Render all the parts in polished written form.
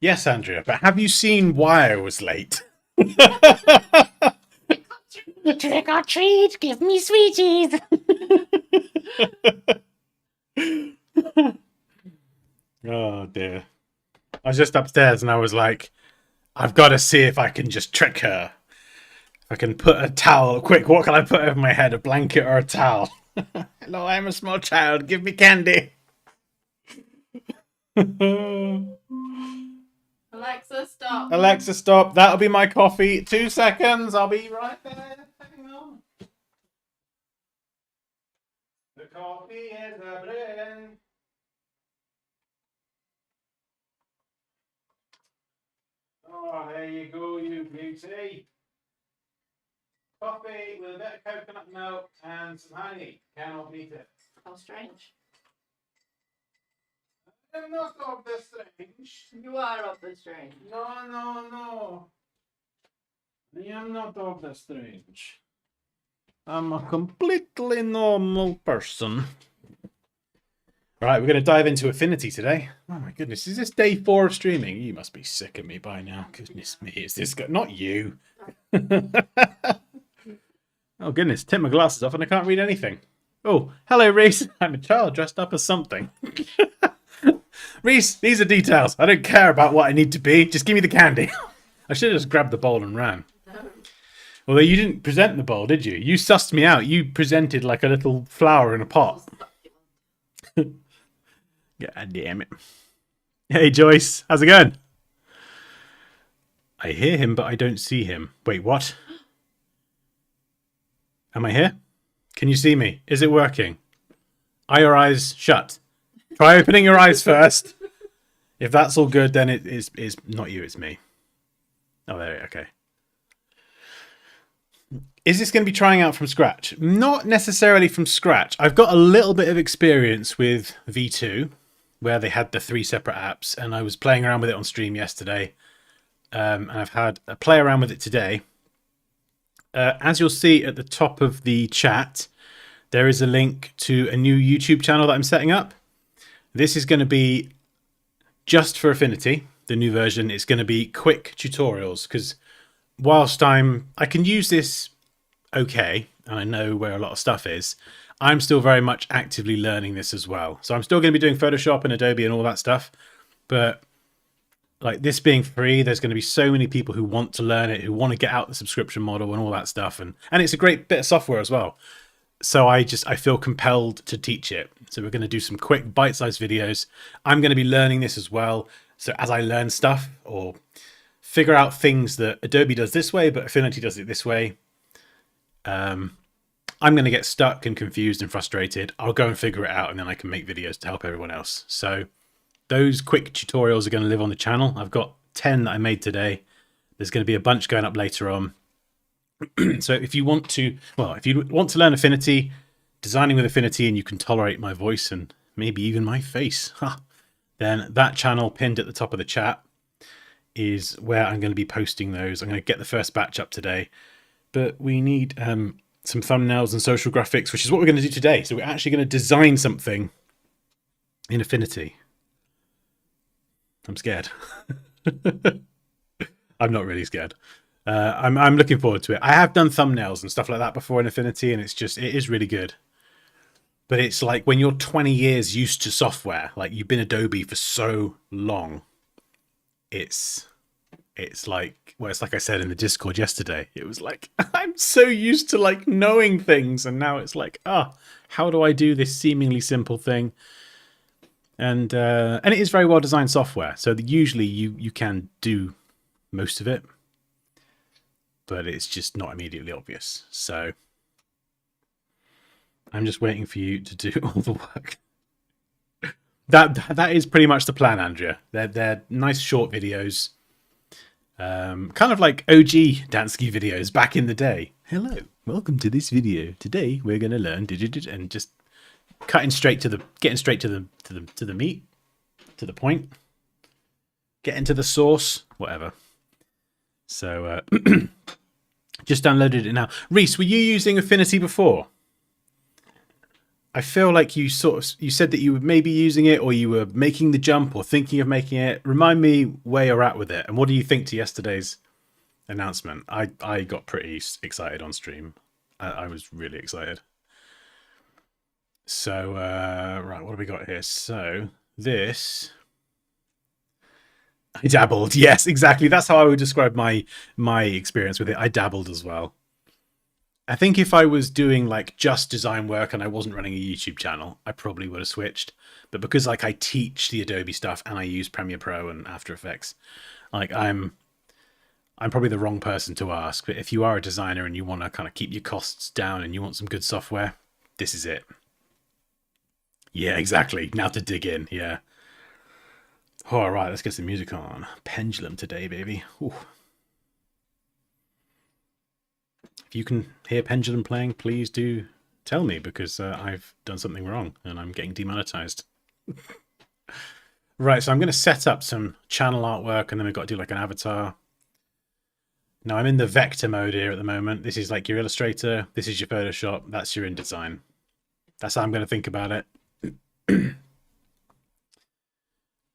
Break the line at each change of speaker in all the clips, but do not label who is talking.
Yes, Andrea, but have you seen why I was late?
Trick or treat, give me sweeties.
Oh dear. I was just upstairs and I was like, I've got to see if I can just trick her. If I can put a towel, quick, what can I put over my head? A blanket or a towel? Hello, I'm a small child. Give me candy.
Alexa, stop.
Alexa, stop. That'll be my coffee. 2 seconds. I'll be right there. Hang on. The coffee is a blend. Oh, there you go, you beauty. Coffee with a bit of coconut milk and some honey. Cannot beat it.
How strange.
I'm not of the strange.
You are of the strange.
No. I am not of the strange. I'm a completely normal person. Right, we're going to dive into Affinity today. Oh my goodness, is this day 4 of streaming? You must be sick of me by now. Goodness me, is this guy? Not you. Oh goodness, take my glasses off and I can't read anything. Oh, hello Reese. I'm a child dressed up as something. Reese, these are details. I don't care about what I need to be. Just give me the candy. I should have just grabbed the bowl and ran.
No.
Although you didn't present the bowl, did you? You sussed me out. You presented like a little flower in a pot. God damn it. Hey Joyce, how's it going? I hear him, but I don't see him. Wait, what? Am I here? Can you see me? Is it working? Are your eyes shut? Try opening your eyes first. If that's all good, then it is not you, it's me. Oh, there, okay. Is this going to be trying out from scratch? Not necessarily from scratch. I've got a little bit of experience with V2, where they had the 3 separate apps, and I was playing around with it on stream yesterday. And I've had a play around with it today. As you'll see at the top of the chat, there is a link to a new YouTube channel that I'm setting up. This is going to be just for Affinity, the new version. It's going to be quick tutorials, because whilst I can use this okay, and I know where a lot of stuff is, I'm still very much actively learning this as well. So I'm still going to be doing Photoshop and Adobe and all that stuff, but like this being free, there's going to be so many people who want to learn it, who want to get out the subscription model and all that stuff, and it's a great bit of software as well. So I feel compelled to teach it. So we're going to do some quick bite-sized videos. I'm going to be learning this as well. So as I learn stuff or figure out things that Adobe does this way, but Affinity does it this way, I'm going to get stuck and confused and frustrated. I'll go and figure it out, and then I can make videos to help everyone else. So those quick tutorials are going to live on the channel. I've got 10 that I made today. There's going to be a bunch going up later on. So if you want to learn Affinity, designing with Affinity, and you can tolerate my voice and maybe even my face, then that channel pinned at the top of the chat is where I'm going to be posting those. I'm going to get the first batch up today, but we need some thumbnails and social graphics, which is what we're going to do today. So we're actually going to design something in Affinity. I'm scared. I'm not really scared. I'm looking forward to it. I have done thumbnails and stuff like that before in Affinity, and it is really good. But it's like when you're 20 years used to software, like you've been Adobe for so long, it's like, well, it's like I said in the Discord yesterday, it was like, I'm so used to like knowing things, and now it's like, how do I do this seemingly simple thing? And it is very well designed software, so that usually you can do most of it, but it's just not immediately obvious. So I'm just waiting for you to do all the work. That is pretty much the plan, Andrea. They're nice short videos, kind of like OG Dansky videos back in the day. Hello, welcome to this video. Today we're going to learn and just getting straight to the meat, to the point, getting to the source, whatever. So just downloaded it now. Reese, were you using Affinity before? I feel like you said that you were maybe using it, or you were making the jump, or thinking of making it. Remind me where you're at with it, and what do you think to yesterday's announcement? I got pretty excited on stream. I was really excited. So right, what have we got here? So this, I dabbled. Yes, exactly. That's how I would describe my experience with it. I dabbled as well. I think if I was doing like just design work and I wasn't running a YouTube channel, I probably would have switched. But because like I teach the Adobe stuff and I use Premiere Pro and After Effects, like I'm probably the wrong person to ask. But if you are a designer and you want to kind of keep your costs down and you want some good software, this is it. Yeah, exactly. Now to dig in. Yeah. All right, let's get some music on. Pendulum today, baby. Ooh. If you can hear Pendulum playing, please do tell me, because I've done something wrong and I'm getting demonetized. Right, so I'm going to set up some channel artwork, and then we've got to do like an avatar. Now I'm in the vector mode here at the moment. This is like your Illustrator. This is your Photoshop. That's your InDesign. That's how I'm going to think about it.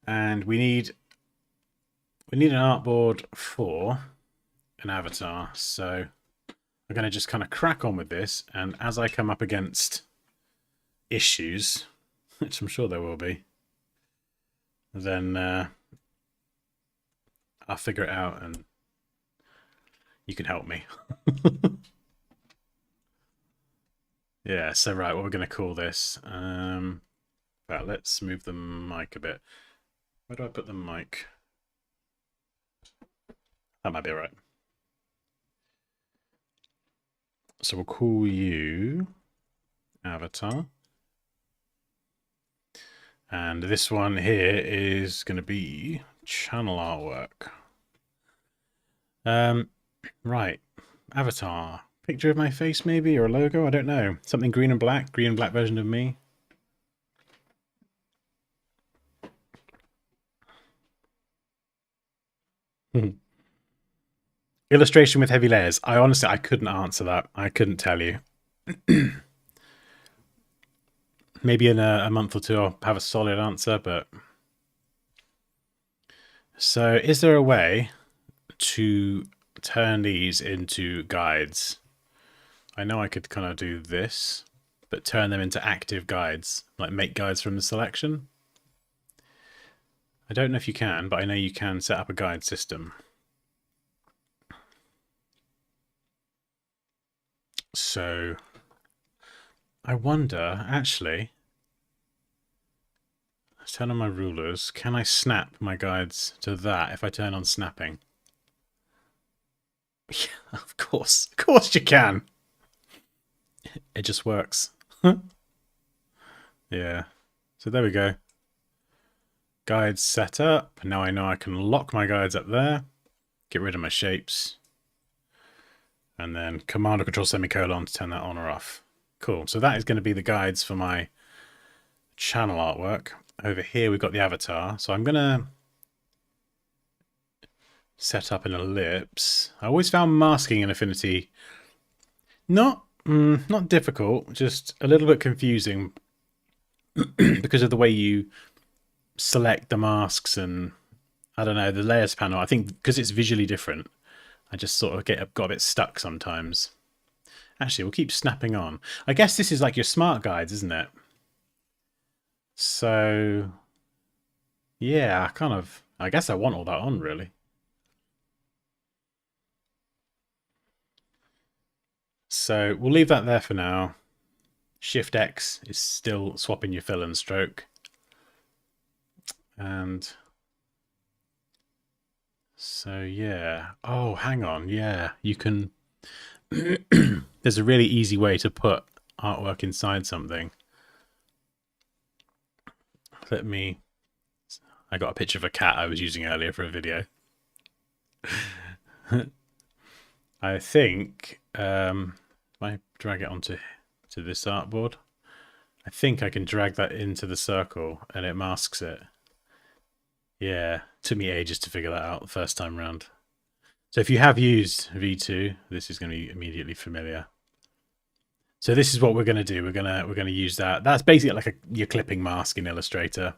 And we need an artboard for an avatar. So I'm going to just kind of crack on with this, and as I come up against issues, which I'm sure there will be, then I'll figure it out and you can help me. Yeah, so right, what we're going to call this. Well, let's move the mic a bit. Where do I put the mic? That might be all right. So we'll call you Avatar. And this one here is going to be channel artwork. Right. Avatar. Picture of my face maybe, or a logo? I don't know. Something green and black version of me. Illustration with heavy layers. I couldn't answer that. I couldn't tell you. Maybe in a month or two I'll have a solid answer, but... So is there a way to turn these into guides? I know I could kind of do this, but turn them into active guides, like make guides from the selection. I don't know if you can, but I know you can set up a guide system. So I wonder, actually, let's turn on my rulers. Can I snap my guides to that if I turn on snapping? Yeah, of course you can. It just works. Yeah. So there we go. Guides set up. Now I know I can lock my guides up there. Get rid of my shapes. And then Command or Control semicolon to turn that on or off. Cool. So that is going to be the guides for my channel artwork. Over here we've got the avatar. So I'm going to set up an ellipse. I always found masking in Affinity not difficult, just a little bit confusing because of the way you select the masks and, I don't know, the layers panel. I think because it's visually different, I just sort of got a bit stuck sometimes. Actually, we'll keep snapping on. I guess this is like your smart guides, isn't it? So, yeah, I guess I want all that on, really. So we'll leave that there for now. Shift X is still swapping your fill and stroke. And so, yeah. Oh, hang on. Yeah, you can... There's a really easy way to put artwork inside something. I got a picture of a cat I was using earlier for a video. I think if I drag it onto this artboard, I think I can drag that into the circle and it masks it. Yeah, took me ages to figure that out the first time round. So if you have used V2, this is going to be immediately familiar. So this is what we're gonna do. We're gonna use that. That's basically like your clipping mask in Illustrator.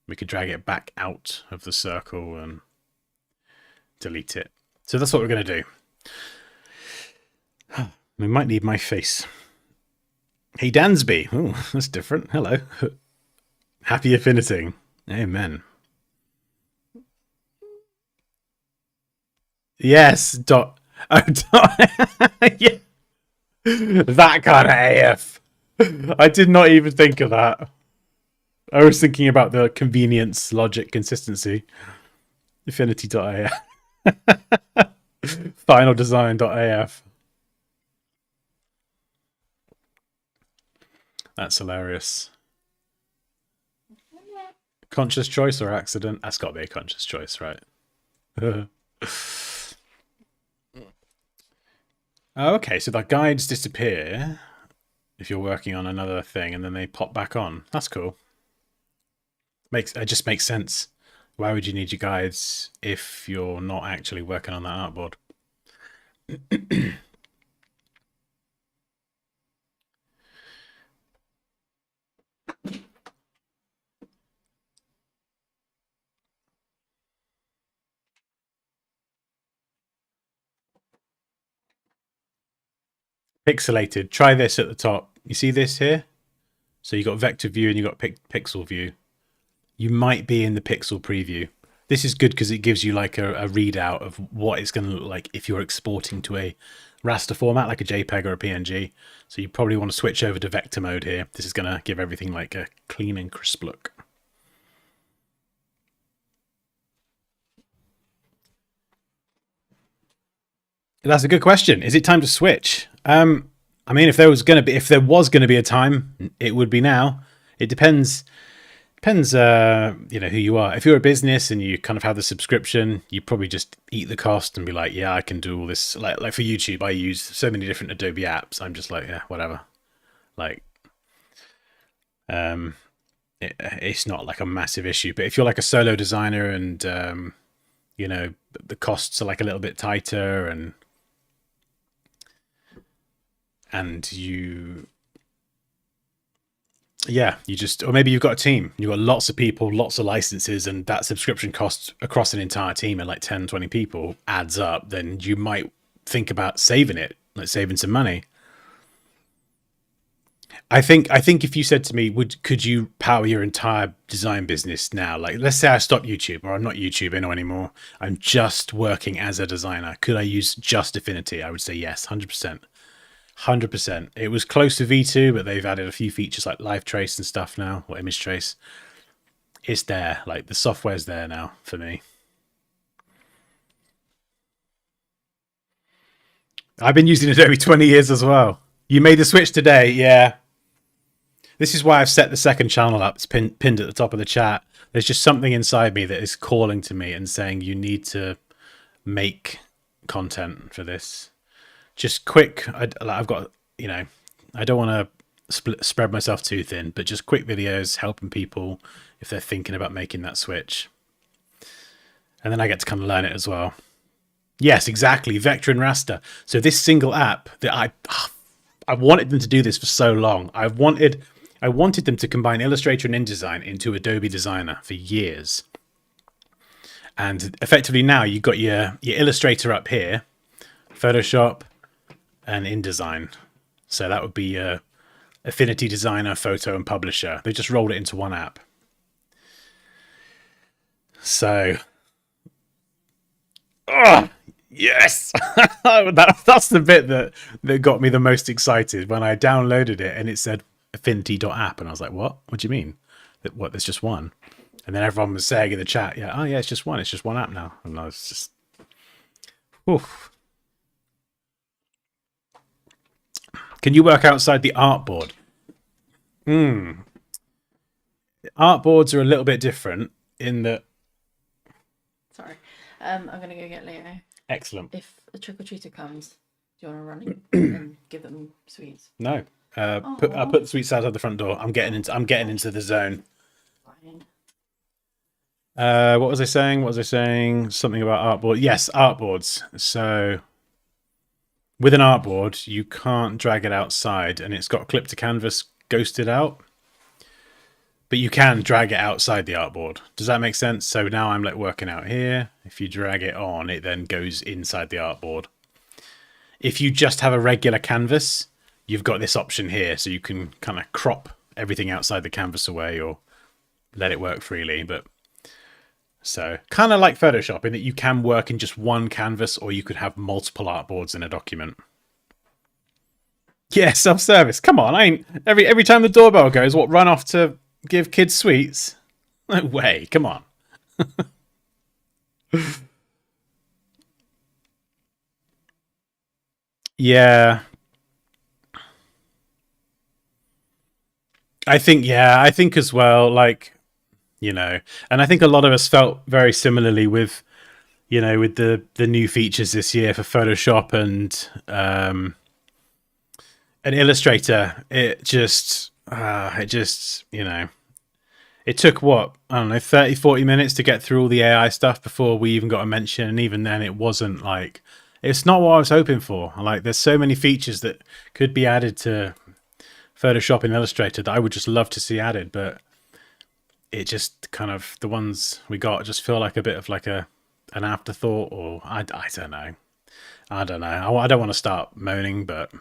We could drag it back out of the circle and delete it. So that's what we're gonna do. We might need my face. Hey Dansby. Oh, that's different. Hello. Happy affiniting. Amen. Yes. Dot. Oh, dot. Yeah. That kind of AF. I did not even think of that. I was thinking about the convenience, logic, consistency. Affinity.af. Finaldesign.af. That's hilarious. Conscious choice or accident? That's got to be a conscious choice, right? Okay, so the guides disappear if you're working on another thing, and then they pop back on. That's cool. It just makes sense. Why would you need your guides if you're not actually working on that artboard? Pixelated. Try this at the top. You see this here? So you got vector view and you got pixel view. You might be in the pixel preview. This is good because it gives you like a readout of what it's going to look like if you're exporting to a raster format like a JPEG or a PNG. So you probably want to switch over to vector mode here. This is going to give everything like a clean and crisp look. That's a good question. Is it time to switch? I mean, if there was going to be a time, it would be now. It depends. Depends, you know, who you are. If you're a business and you kind of have the subscription, you probably just eat the cost and be like, yeah, I can do all this. Like for YouTube, I use so many different Adobe apps. I'm just like, yeah, whatever. Like, it's not like a massive issue. But if you're like a solo designer and, you know, the costs are like a little bit tighter and you... Yeah, you just, or maybe you've got a team, you've got lots of people, lots of licenses, and that subscription cost across an entire team of like 10, 20 people adds up, then you might think about saving it, like saving some money. I think if you said to me, could you power your entire design business now? Like, let's say I stop YouTube or I'm not YouTubing anymore. I'm just working as a designer. Could I use just Affinity? I would say yes, 100%. 100%. It was close to V2, but they've added a few features like live trace and stuff now, or image trace. It's there. Like, the software's there now for me. I've been using Adobe 20 years as well. You made the switch today, yeah. This is why I've set the second channel up. It's pinned at the top of the chat. There's just something inside me that is calling to me and saying you need to make content for this. Just quick, I've got, you know, I don't want to spread myself too thin, but just quick videos helping people if they're thinking about making that switch. And then I get to kind of learn it as well. Yes, exactly. Vector and raster. So this single app that I wanted them to do this for so long. I wanted them to combine Illustrator and InDesign into Adobe Designer for years. And effectively now you've got your Illustrator up here, Photoshop, and InDesign. So that would be Affinity Designer, Photo, and Publisher. They just rolled it into one app. So, oh, yes! That's the bit that got me the most excited when I downloaded it and it said Affinity.app. And I was like, what? What do you mean? What, there's just one? And then everyone was saying in the chat, yeah, oh yeah, it's just one. It's just one app now. And I was just... Oof. Can you work outside the artboard? Artboards are a little bit different in that...
Sorry. I'm going to go get Leo.
Excellent.
If a trick-or-treater comes, do you want to run and give them sweets?
No. I'll put the sweets outside the front door. I'm getting into the zone.
Fine.
What was I saying? Something about artboard. Yes, artboards. So with an artboard, you can't drag it outside, and it's got clip to canvas ghosted out. But you can drag it outside the artboard. Does that make sense? So now I'm like working out here. If you drag it on, it then goes inside the artboard. If you just have a regular canvas, you've got this option here. So you can kind of crop everything outside the canvas away or let it work freely. But so kind of like Photoshop in that you can work in just one canvas, or you could have multiple artboards in a document. Yeah, self-service. Come on, I ain't every time the doorbell goes, what, run off to give kids sweets? No way, come on. Yeah. I think as well, like, and I think a lot of us felt very similarly with, with the new features this year for Photoshop and an Illustrator. It took what, I don't know, 30, 40 minutes to get through all the AI stuff before we even got a mention. And even then it wasn't like, it's not what I was hoping for. Like, there's so many features that could be added to Photoshop and Illustrator that I would just love to see added, but it just kind of, the ones we got just feel like a bit of like an afterthought, or I don't know. I don't know. I don't want to start moaning, but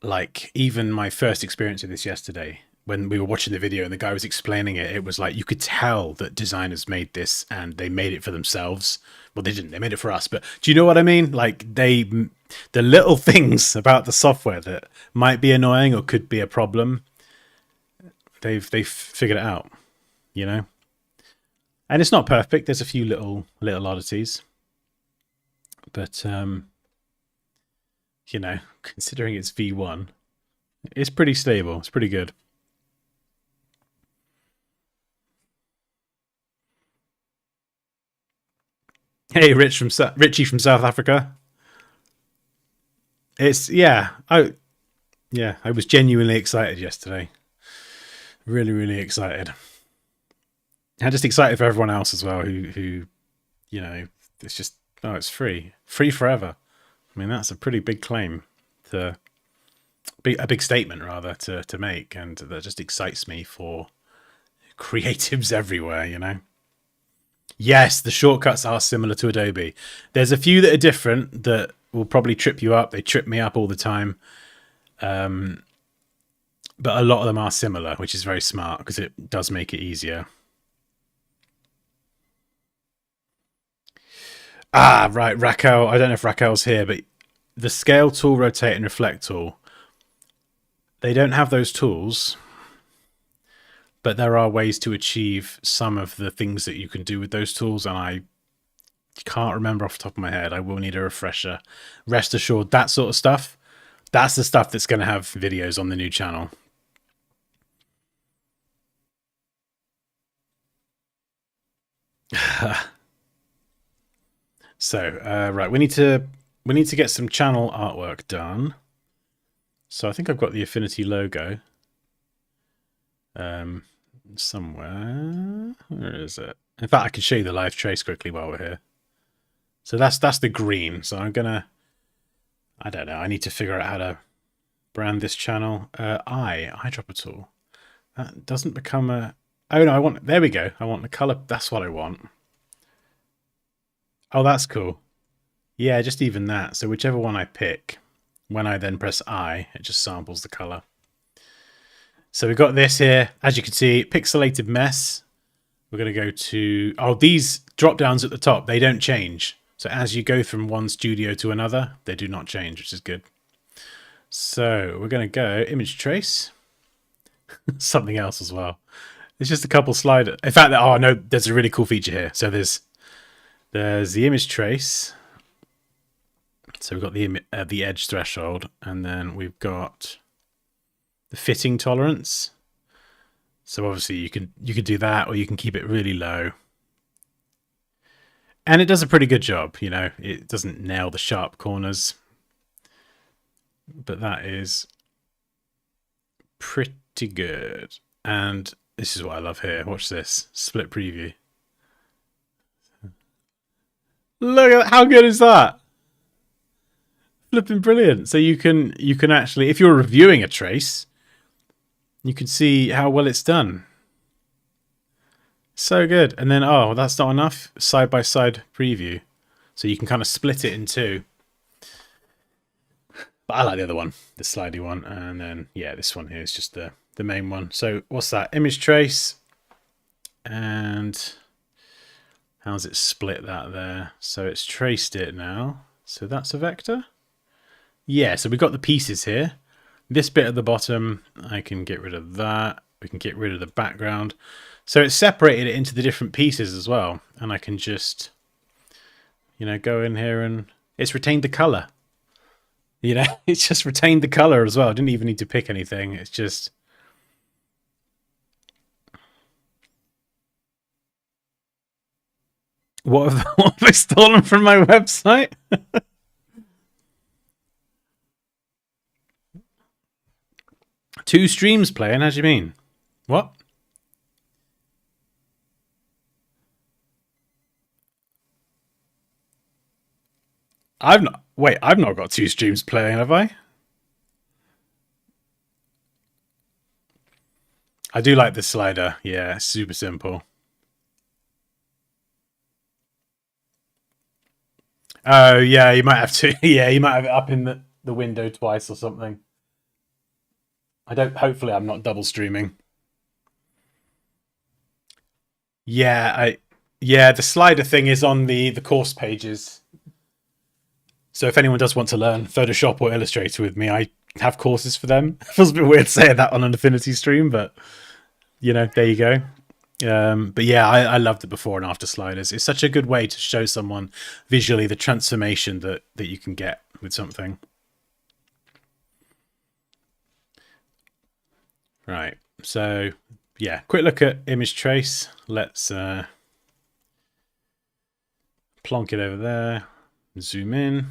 like, even my first experience of this yesterday, when we were watching the video and the guy was explaining it, it was like you could tell that designers made this and they made it for themselves. Well, they didn't. They made it for us. But do you know what I mean? Like, the little things about the software that might be annoying or could be a problem, they've figured it out, And it's not perfect. There's a few little oddities, but considering it's V1, it's pretty stable. It's pretty good. Hey, Richie from South Africa. I was genuinely excited yesterday. Really, really excited. I'm just excited for everyone else as well who it's just, it's free forever. I mean, that's a pretty big claim a big statement rather to make, and that just excites me for creatives everywhere. Yes, the shortcuts are similar to Adobe. There's a few that are different that will probably trip you up. They trip me up all the time. But a lot of them are similar, which is very smart because it does make it easier. Ah, right, Raquel. I don't know if Raquel's here, but the scale tool, rotate, and reflect tool, they don't have those tools, but there are ways to achieve some of the things that you can do with those tools, and I can't remember off the top of my head. I will need a refresher. Rest assured, that sort of stuff, that's the stuff that's going to have videos on the new channel. So, right, we need to get some channel artwork done. So I think I've got the Affinity logo somewhere. Where is it? In fact, I can show you the live trace quickly while we're here. So that's the green. So I don't know. I need to figure out how to brand this channel. Eyedropper tool. That doesn't become a. Oh no, there we go. I want the color. That's what I want. Oh, that's cool. Yeah, just even that. So whichever one I pick, when I then press I, it just samples the color. So we've got this here. As you can see, pixelated mess. We're going to go to... Oh, these drop downs at the top, they don't change. So as you go from one studio to another, they do not change, which is good. So we're going to go image trace. Something else as well. It's just a couple sliders. In fact, oh no, there's a really cool feature here. So there's the image trace. So we've got the edge threshold, and then we've got the fitting tolerance. So obviously you could do that, or you can keep it really low. And it does a pretty good job, It doesn't nail the sharp corners. But that is pretty good. And this is what I love here. Watch this. Split preview. Look at how good is that? Flipping brilliant. So you can actually, if you're reviewing a trace, you can see how well it's done. So good. And then, oh, that's not enough. Side by side preview. So you can kind of split it in two. But I like the other one, the slidey one. And then, yeah, this one here is just the main one. So what's that? Image trace. And how's it split that there? So it's traced it now. So that's a vector. Yeah, so we've got the pieces here. This bit at the bottom, I can get rid of that. We can get rid of the background. So it's separated it into the different pieces as well. And I can just, you know, go in here and it's retained the color. You know, it's just retained the color as well. I didn't even need to pick anything. It's just... what have they stolen from my website? Two streams playing? How do you mean? What? I've not got two streams playing, have I? I do like the slider. Yeah, super simple. Oh, yeah, you might have to. Yeah, you might have it up in the window twice or something. Hopefully I'm not double streaming. Yeah, the slider thing is on the course pages. So if anyone does want to learn Photoshop or Illustrator with me, I have courses for them. It feels a bit weird saying that on an Affinity stream, but you know, there you go. But yeah, I love the before and after sliders. It's such a good way to show someone visually the transformation that you can get with something. Right, so yeah, quick look at image trace. Let's plonk it over there, zoom in.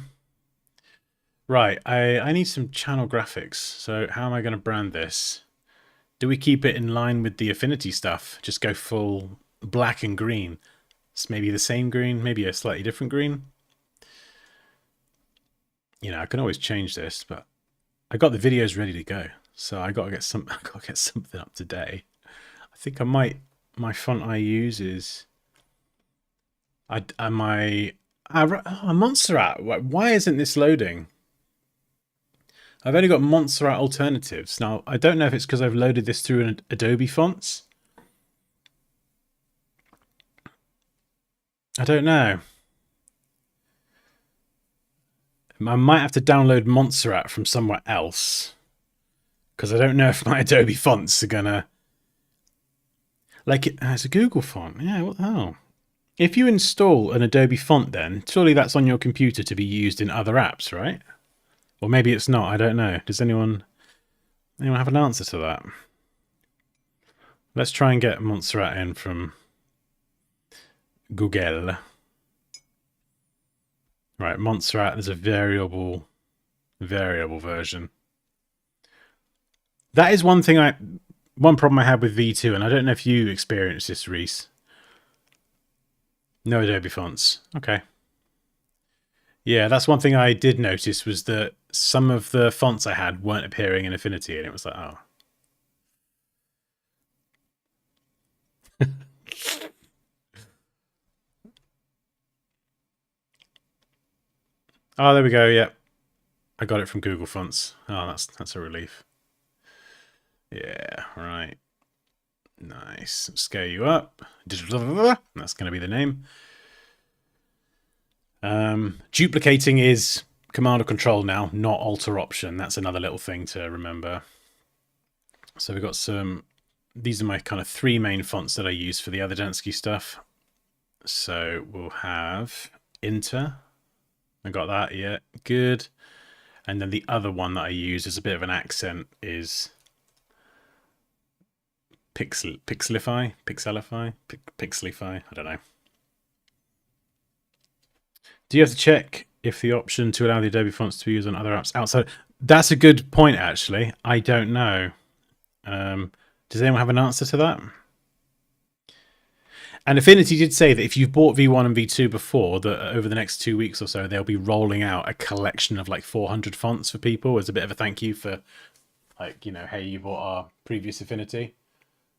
Right, I need some channel graphics. So how am I going to brand this? Do we keep it in line with the Affinity stuff? Just go full black and green. It's maybe the same green, maybe a slightly different green. You know, I can always change this, but I got the videos ready to go. So I got to get something up today. I think I might. My font I use is Montserrat. Why isn't this loading? I've only got Montserrat alternatives. Now I don't know if it's because I've loaded this through an Adobe fonts. I don't know. I might have to download Montserrat from somewhere else. Because I don't know if my Adobe fonts are gonna... Like, it's a Google font. Yeah, what the hell? If you install an Adobe font then, surely that's on your computer to be used in other apps, right? Or maybe it's not, I don't know. Does anyone have an answer to that? Let's try and get Montserrat in from Google. Right, Montserrat, there's a variable version. That is one problem I had with V2, and I don't know if you experienced this, Reese. No Adobe fonts. Okay. Yeah, that's one thing I did notice was that some of the fonts I had weren't appearing in Affinity, and it was like, oh. Oh, there we go. Yep. I got it from Google Fonts. Oh, that's a relief. Yeah, right. Nice. Scale you up. That's going to be the name. Duplicating is Command or Control now, not Alt or Option. That's another little thing to remember. So we've got some... These are my kind of three main fonts that I use for the other Dansky stuff. So we'll have Inter. I got that, yeah, good. And then the other one that I use as a bit of an accent is Pixelify, I don't know. Do you have to check if the option to allow the Adobe fonts to be used on other apps outside? That's a good point, actually. I don't know. Does anyone have an answer to that? And Affinity did say that if you've bought V1 and V2 before, that over the next 2 weeks or so, they'll be rolling out a collection of like 400 fonts for people as a bit of a thank you for, like, hey, you bought our previous Affinity.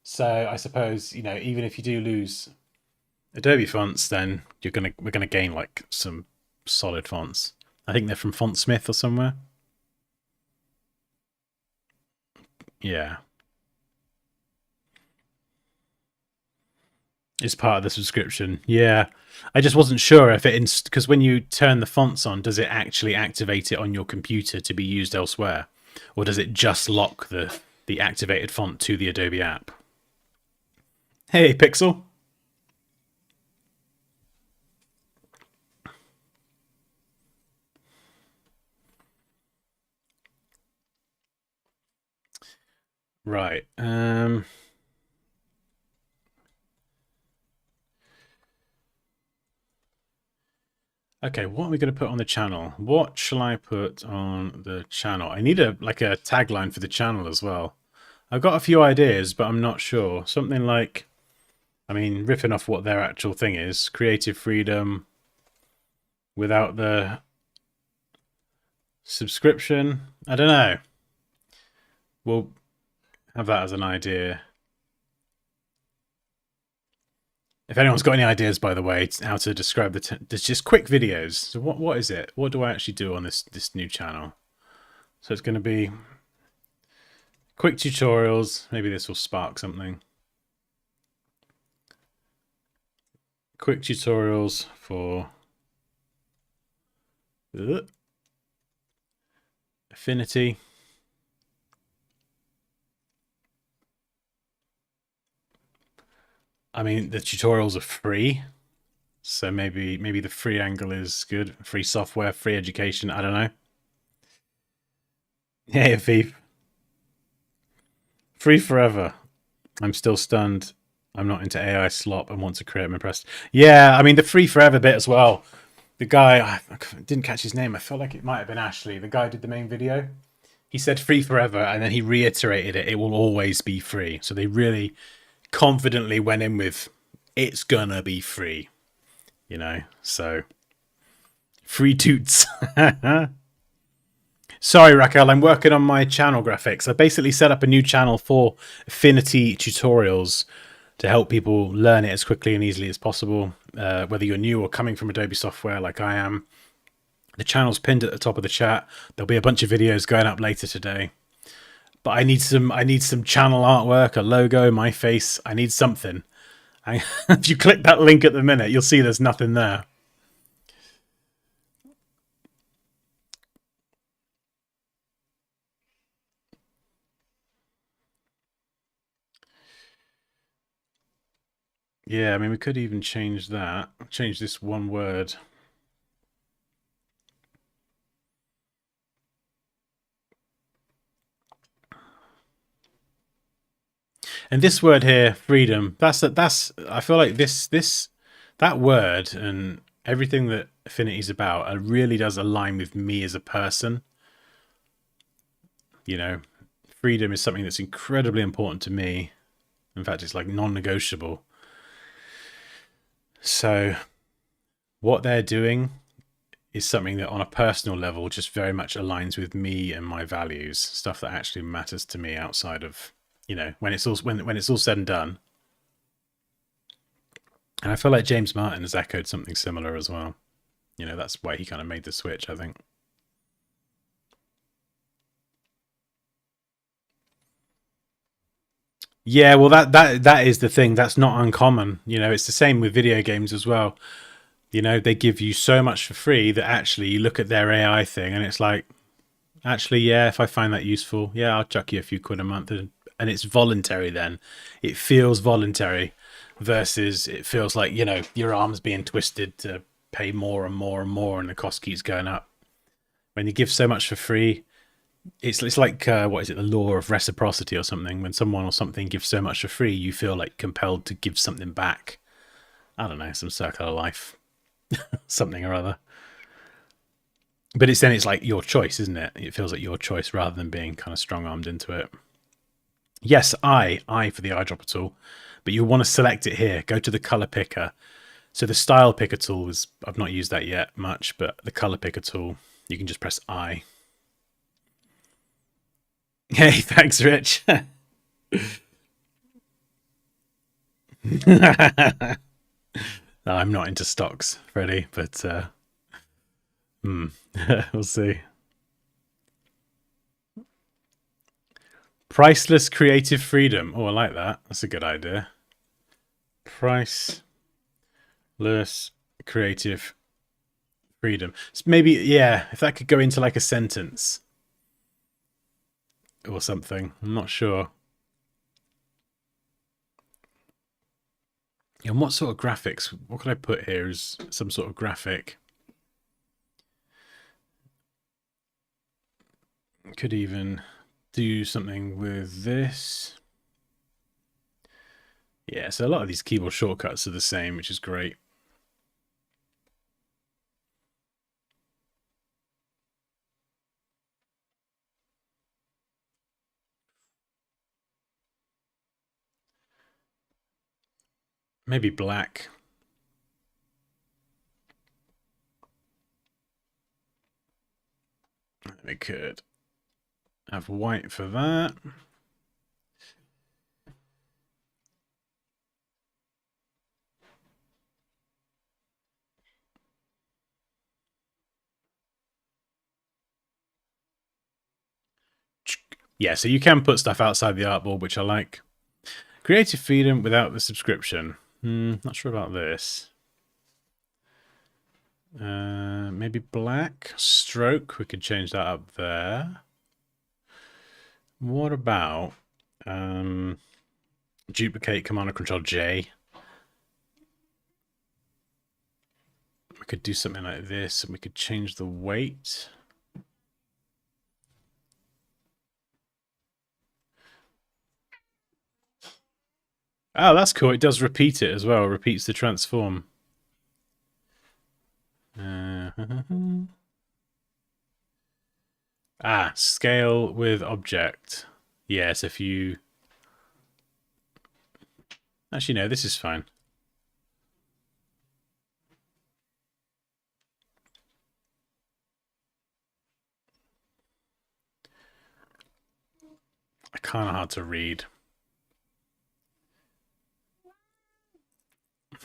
So I suppose, even if you do lose Adobe fonts, then we're gonna gain like some solid fonts. I think they're from Fontsmith or somewhere. Yeah. It's part of the subscription. Yeah. I just wasn't sure if because when you turn the fonts on, does it actually activate it on your computer to be used elsewhere? Or does it just lock the activated font to the Adobe app? Hey, Pixel. Right. Okay, what are we going to put on the channel? What shall I put on the channel? I need a tagline for the channel as well. I've got a few ideas, but I'm not sure. Something like, ripping off what their actual thing is. Creative freedom without the subscription. I don't know. We'll have that as an idea. If anyone's got any ideas, by the way, how to describe there's just quick videos. So what is it? What do I actually do on this new channel? So it's going to be quick tutorials. Maybe this will spark something. Quick tutorials for Affinity. The tutorials are free, so maybe the free angle is good. Free software, free education. I don't know. Hey, Afif. Free forever. I'm still stunned. I'm not into AI slop and want to create. I'm impressed. Yeah, the free forever bit as well. The guy, I didn't catch his name. I felt like it might have been Ashley. The guy who did the main video. He said free forever, and then he reiterated it. It will always be free. So they really confidently went in with, it's gonna be free. So free toots. Sorry, Raquel, I'm working on my channel graphics. I basically set up a new channel for Affinity tutorials to help people learn it as quickly and easily as possible, whether you're new or coming from Adobe software like I am. The channel's pinned at the top of the chat. There'll be a bunch of videos going up later today. But I need some channel artwork, a logo, my face. I need something. If you click that link at the minute, you'll see there's nothing there. Yeah, we could even change that. Change this one word. And this word here, freedom, that's I feel like that word and everything that Affinity is about really does align with me as a person. Freedom is something that's incredibly important to me. In fact, it's like non-negotiable. So what they're doing is something that on a personal level just very much aligns with me and my values, stuff that actually matters to me outside of, when it's all said and done. And I feel like James Martin has echoed something similar as well. That's why he kind of made the switch, I think. Yeah, well, that is the thing. That's not uncommon. It's the same with video games as well. They give you so much for free that actually you look at their AI thing and it's like, actually, yeah, if I find that useful, yeah, I'll chuck you a few quid a month. And it's voluntary then. It feels voluntary versus it feels like, your arm's being twisted to pay more and more and more and the cost keeps going up. When you give so much for free, it's like, what is it, the law of reciprocity or something? When someone or something gives so much for free, you feel like compelled to give something back. I don't know, some circle of life. Something or other. But it's like your choice, isn't it? It feels like your choice rather than being kind of strong-armed into it. Yes, I for the eyedropper tool. But you'll want to select it here. Go to the color picker. So the style picker tool is, I've not used that yet much, but the color picker tool, you can just press I. Hey, thanks, Rich. No, I'm not into stocks, Freddie, but we'll see. Priceless creative freedom. Oh, I like that. That's a good idea. Priceless creative freedom. So maybe, yeah, if that could go into like a sentence or something. I'm not sure. And what sort of graphics? What could I put here as some sort of graphic? Could even do something with this. Yeah, so a lot of these keyboard shortcuts are the same, which is great. Maybe black. We could have white for that. Yeah, so you can put stuff outside the artboard, which I like. Creative freedom without the subscription. Not sure about this. Maybe black stroke. We could change that up there. What about duplicate Command and Control J? We could do something like this, and we could change the weight. Oh, that's cool. It does repeat it as well. It repeats the transform. Scale with object. Yes, if you... Actually, no, this is fine. Kind of hard to read.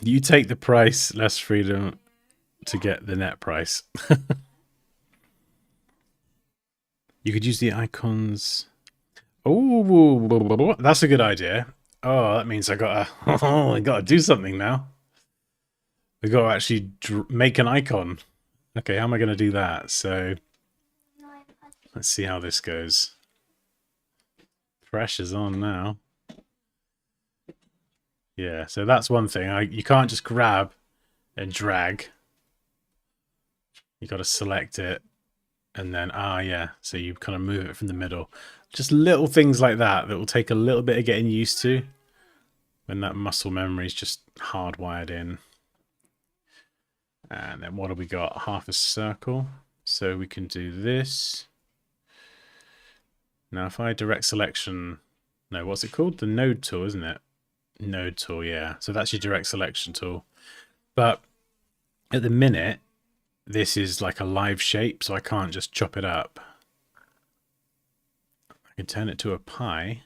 You take the price, less freedom to get the net price. You could use the icons. Oh, that's a good idea. Oh, that means I gotta do something now. I gotta actually make an icon. Okay, how am I gonna do that? So let's see how this goes. Pressure's on now. Yeah, so that's one thing. You can't just grab and drag. You got to select it, and then yeah. So you kind of move it from the middle. Just little things like that will take a little bit of getting used to when that muscle memory is just hardwired in. And then what have we got? Half a circle. So we can do this. Now, if I direct selection, no, what's it called? The node tool, isn't it? Node tool, yeah. So that's your direct selection tool. But at the minute, this is like a live shape, so I can't just chop it up. I can turn it to a pie.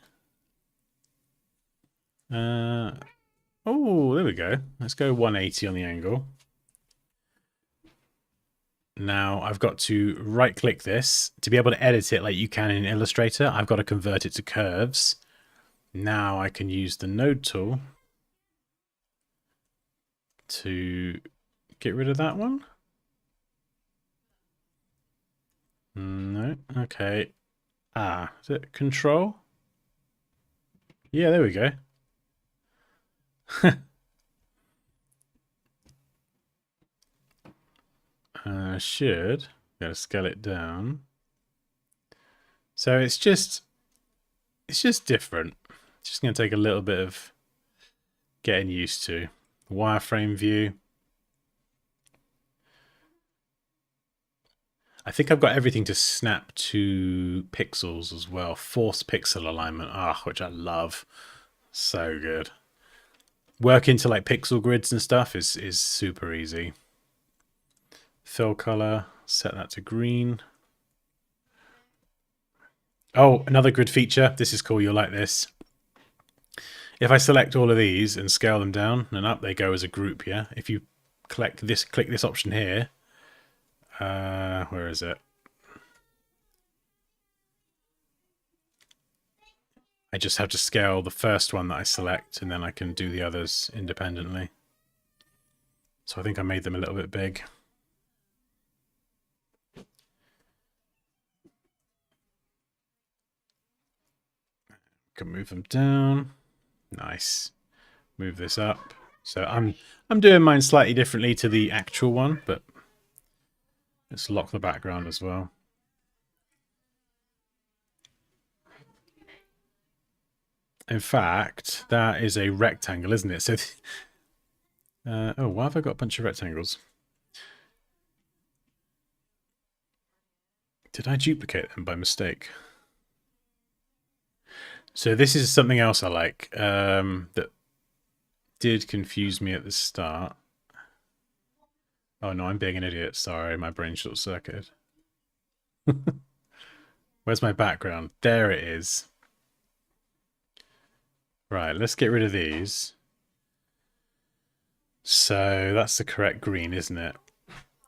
Oh, there we go. Let's go 180 on the angle. Now I've got to right click this to be able to edit it like you can in Illustrator. I've got to convert it to curves. Now I can use the node tool to get rid of that one. No, okay. Is it control? Yeah, there we go. Should gotta scale it down. So it's just different. It's just gonna take a little bit of getting used to. Wireframe view. I think I've got everything to snap to pixels as well. Force pixel alignment, which I love. So good. Work into like pixel grids and stuff is super easy. Fill color, set that to green. Oh, another good feature. This is cool. You'll like this. If I select all of these and scale them down and up, they go as a group. Yeah. If you click this option here. Where is it? I just have to scale the first one that I select, and then I can do the others independently. So I think I made them a little bit big. Can move them down. Nice. Move this up. So I'm doing mine slightly differently to the actual one, but let's lock the background as well. In fact, that is a rectangle, isn't it? So, oh, why have I got a bunch of rectangles? Did I duplicate them by mistake? So this is something else I like that did confuse me at the start. Oh no, I'm being an idiot. Sorry, my brain short-circuited. Where's my background? There it is. Right, let's get rid of these. So that's the correct green, isn't it?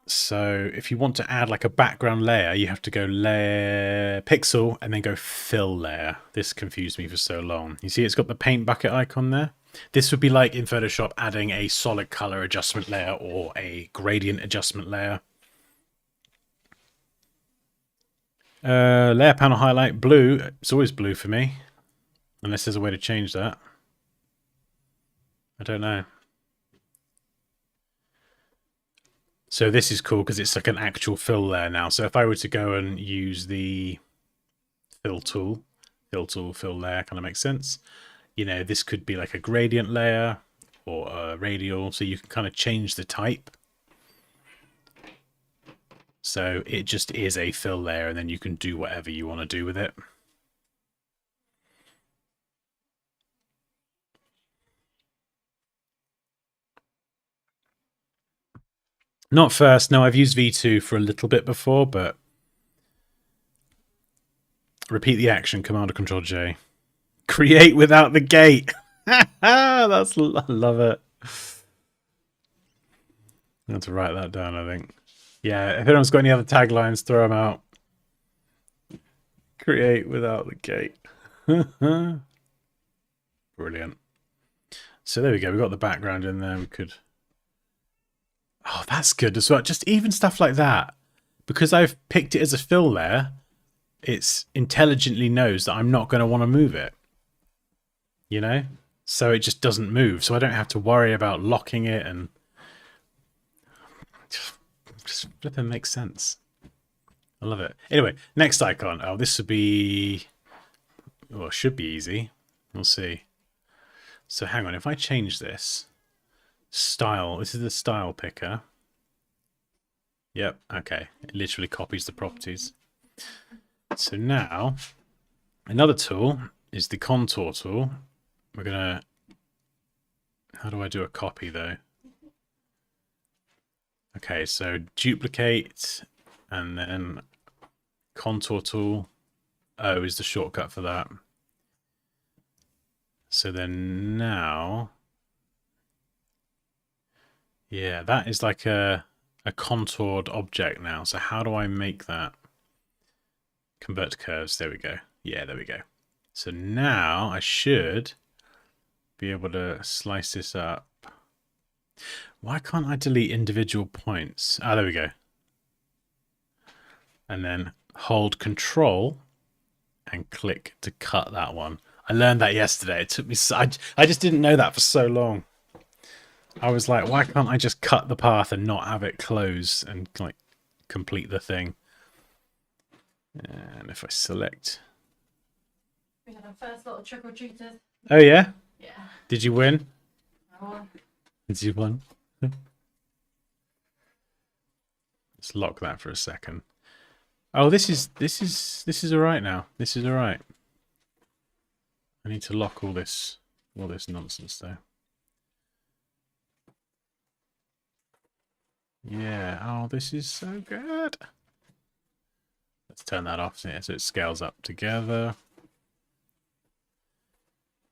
So if you want to add like a background layer, you have to go layer, pixel, and then go fill layer. This confused me for so long. You see it's got the paint bucket icon there? This would be like in Photoshop adding a solid color adjustment layer or a gradient adjustment layer. Layer panel highlight, blue. It's always blue for me. Unless there's a way to change that. I don't know. So this is cool because it's like an actual fill layer now. So if I were to go and use the fill tool, fill layer kind of makes sense. You know, this could be like a gradient layer or a radial. So you can kind of change the type. So it just is a fill layer and then you can do whatever you want to do with it. Not first. No, I've used V2 for a little bit before, but repeat the action, Command or Control J. Create without the gate. I love it. I have to write that down, I think. Yeah, if anyone's got any other taglines, throw them out. Create without the gate. Brilliant. So there we go. We got the background in there. We could... Oh, that's good as well. Just even stuff like that. Because I've picked it as a fill layer, it intelligently knows that I'm not going to want to move it. You know? So it just doesn't move. So I don't have to worry about locking it and... Just flipping makes sense. I love it. Anyway, next icon. Oh, this would be... Well, it should be easy. We'll see. So hang on. If I change this... Style. This is the style picker. Yep. Okay. It literally copies the properties. So now, another tool is the contour tool. We're going to... How do I do a copy, though? Okay, so duplicate, and then contour tool. O is the shortcut for that. So then now... Yeah, that is like a contoured object now. So how do I make that? Convert to curves. There we go. Yeah, there we go. So now I should be able to slice this up. Why can't I delete individual points? Ah, there we go. And then hold Control and click to cut that one. I learned that yesterday. It took me so... I just didn't know that for so long. I was like, why can't I just cut the path and not have it close and like complete the thing? And if I select...
We had our first lot of trick-or-treaters.
Oh, yeah?
Yeah.
Did you win?
I won.
Did you win? Let's lock that for a second. Oh, this is all right now. This is all right. I need to lock all this nonsense though. Yeah. Oh, this is so good. Let's turn that off here so it scales up together.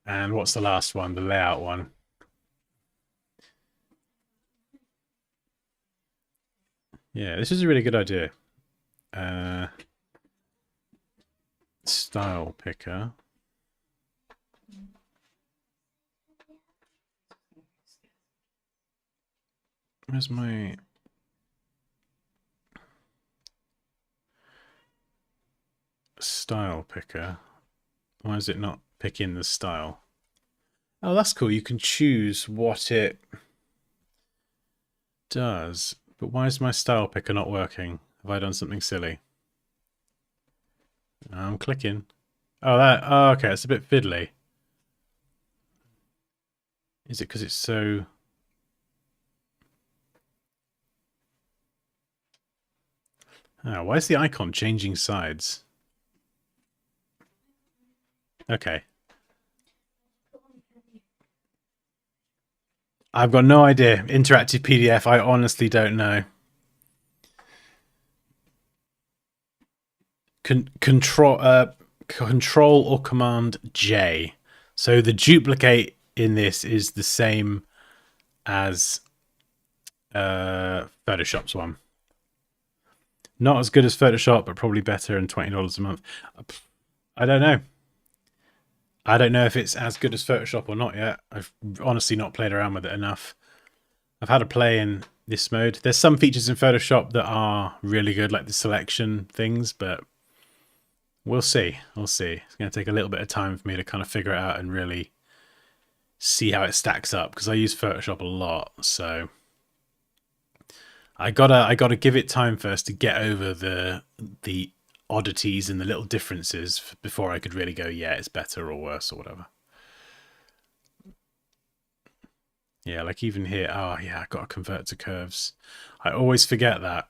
And what's the last one? The layout one. Yeah, this is a really good idea. Style picker. Where's my... style picker? Why is it not picking the style? Oh, that's cool. You can choose what it does. But why is my style picker not working? Have I done something silly? I'm clicking. Oh, that... oh, okay. It's a bit fiddly. Is it because it's so... oh, why is the icon changing sides? Okay. I've got no idea. Interactive PDF, I honestly don't know. Control or Command J. So the duplicate in this is the same as Photoshop's one. Not as good as Photoshop, but probably better and $20 a month. I don't know. I don't know if it's as good as Photoshop or not yet. I've honestly not played around with it enough. I've had a play in this mode. There's some features in Photoshop that are really good, like the selection things, but we'll see. We'll see. It's going to take a little bit of time for me to kind of figure it out and really see how it stacks up, because I use Photoshop a lot, so I gotta give it time first to get over the oddities and the little differences before I could really go, yeah, it's better or worse or whatever. Yeah, like even here, oh yeah, I gotta convert to curves. I always forget that.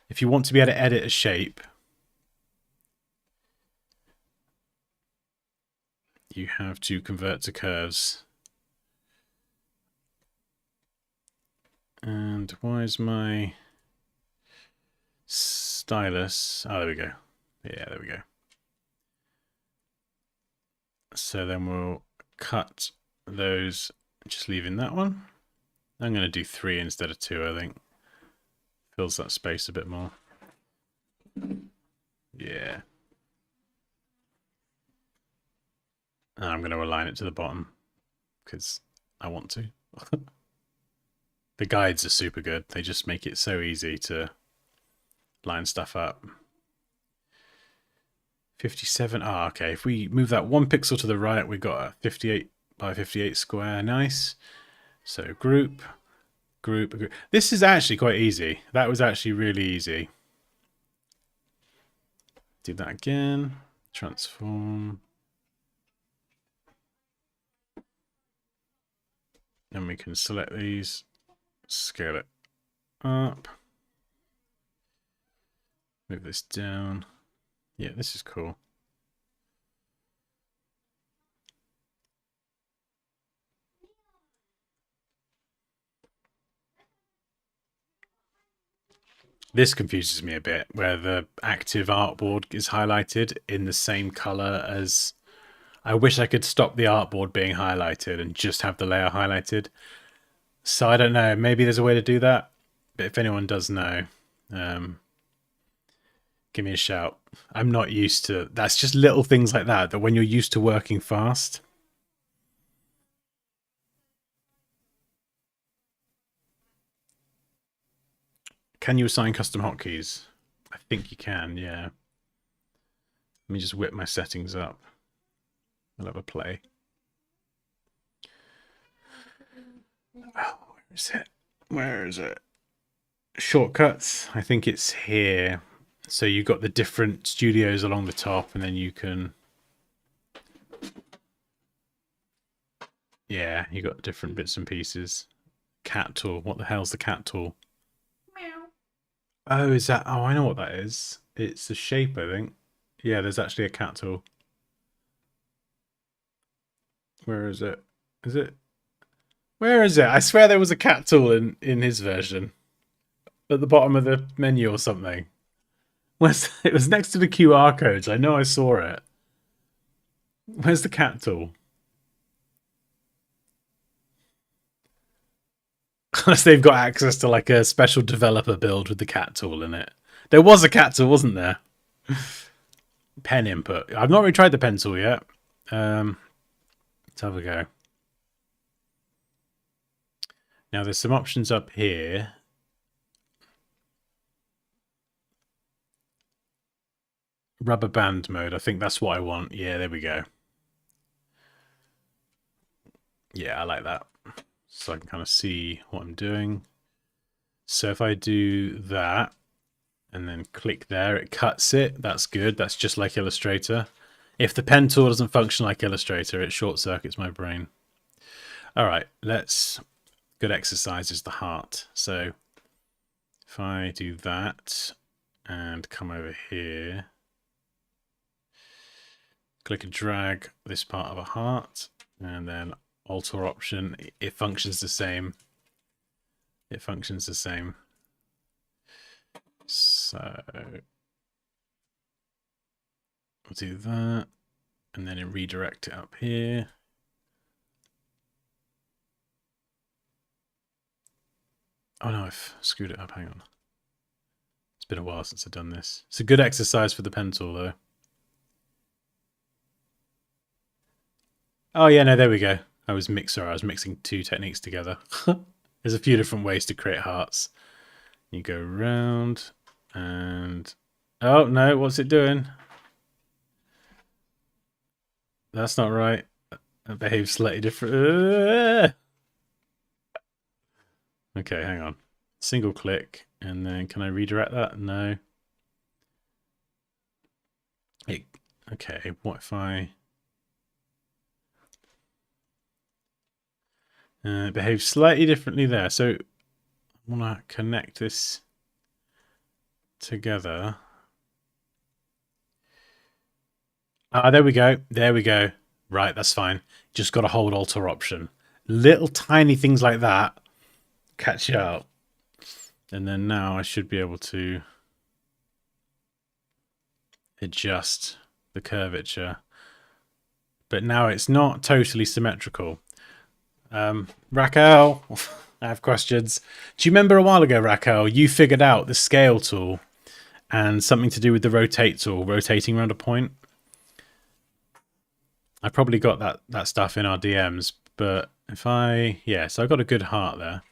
If you want to be able to edit a shape, you have to convert to curves. And why is my stylus... oh, there we go. Yeah, there we go. So then we'll cut those, just leaving that one. I'm going to do 3 instead of 2, I think. Fills that space a bit more. Yeah. And I'm going to align it to the bottom because I want to. The guides are super good. They just make it so easy to line stuff up. 57. Ah, okay. If we move that 1 pixel to the right, we've got a 58 by 58 square. Nice. So group. This is actually quite easy. That was actually really easy. Do that again. Transform. Then we can select these, scale it up, move this down. Yeah, this is cool. This confuses me a bit, where the active artboard is highlighted in the same color as... I wish I could stop the artboard being highlighted and just have the layer highlighted. So I don't know, maybe there's a way to do that, but if anyone does know, give me a shout. I'm not used to... that's just little things like that, that when you're used to working fast... Can you assign custom hotkeys? I think you can, yeah. Let me just whip my settings up. I'll have a play. Oh, where is it? Where is it? Shortcuts. I think it's here. So you've got the different studios along the top, and then you can... yeah, you got different bits and pieces. Cat tool. What the hell's the cat tool?
Meow.
Oh, is that? Oh, I know what that is. It's a shape, I think. Yeah, there's actually a cat tool. Where is it? Is it? Where is it? I swear there was a cat tool in his version. At the bottom of the menu or something. It was next to the QR codes. I know I saw it. Where's the cat tool? Unless they've got access to like a special developer build with the cat tool in it. There was a cat tool, wasn't there? Pen input. I've not really tried the pen tool yet. Let's have a go. Now there's some options up here. Rubber band mode. I think that's what I want. Yeah, there we go. Yeah, I like that. So I can kind of see what I'm doing. So if I do that and then click there, it cuts it. That's good. That's just like Illustrator. If the pen tool doesn't function like Illustrator, it short circuits my brain. All right, good exercise is the heart. So if I do that and come over here, click and drag this part of a heart, and then alter option, it functions the same. It functions the same. So I'll do that, and then redirect it up here. Oh no, I've screwed it up. Hang on. It's been a while since I've done this. It's a good exercise for the pen tool, though. Oh yeah, no, there we go. I was mixing two techniques together. There's a few different ways to create hearts. You go around and... Oh, no, what's it doing? That's not right. It behaves slightly different. Okay, hang on. Single click, and then can I redirect that? No. Okay, what if I... it behaves slightly differently there. So I want to connect this together. Ah, there we go. There we go. Right, that's fine. Just got to hold alter option. Little tiny things like that catch you out. And then now I should be able to adjust the curvature. But now it's not totally symmetrical. Raquel, I have questions. Do you remember a while ago, Raquel, you figured out the scale tool and something to do with the rotate tool, rotating around a point? I probably got that stuff in our DMs, but if so I got a good heart there.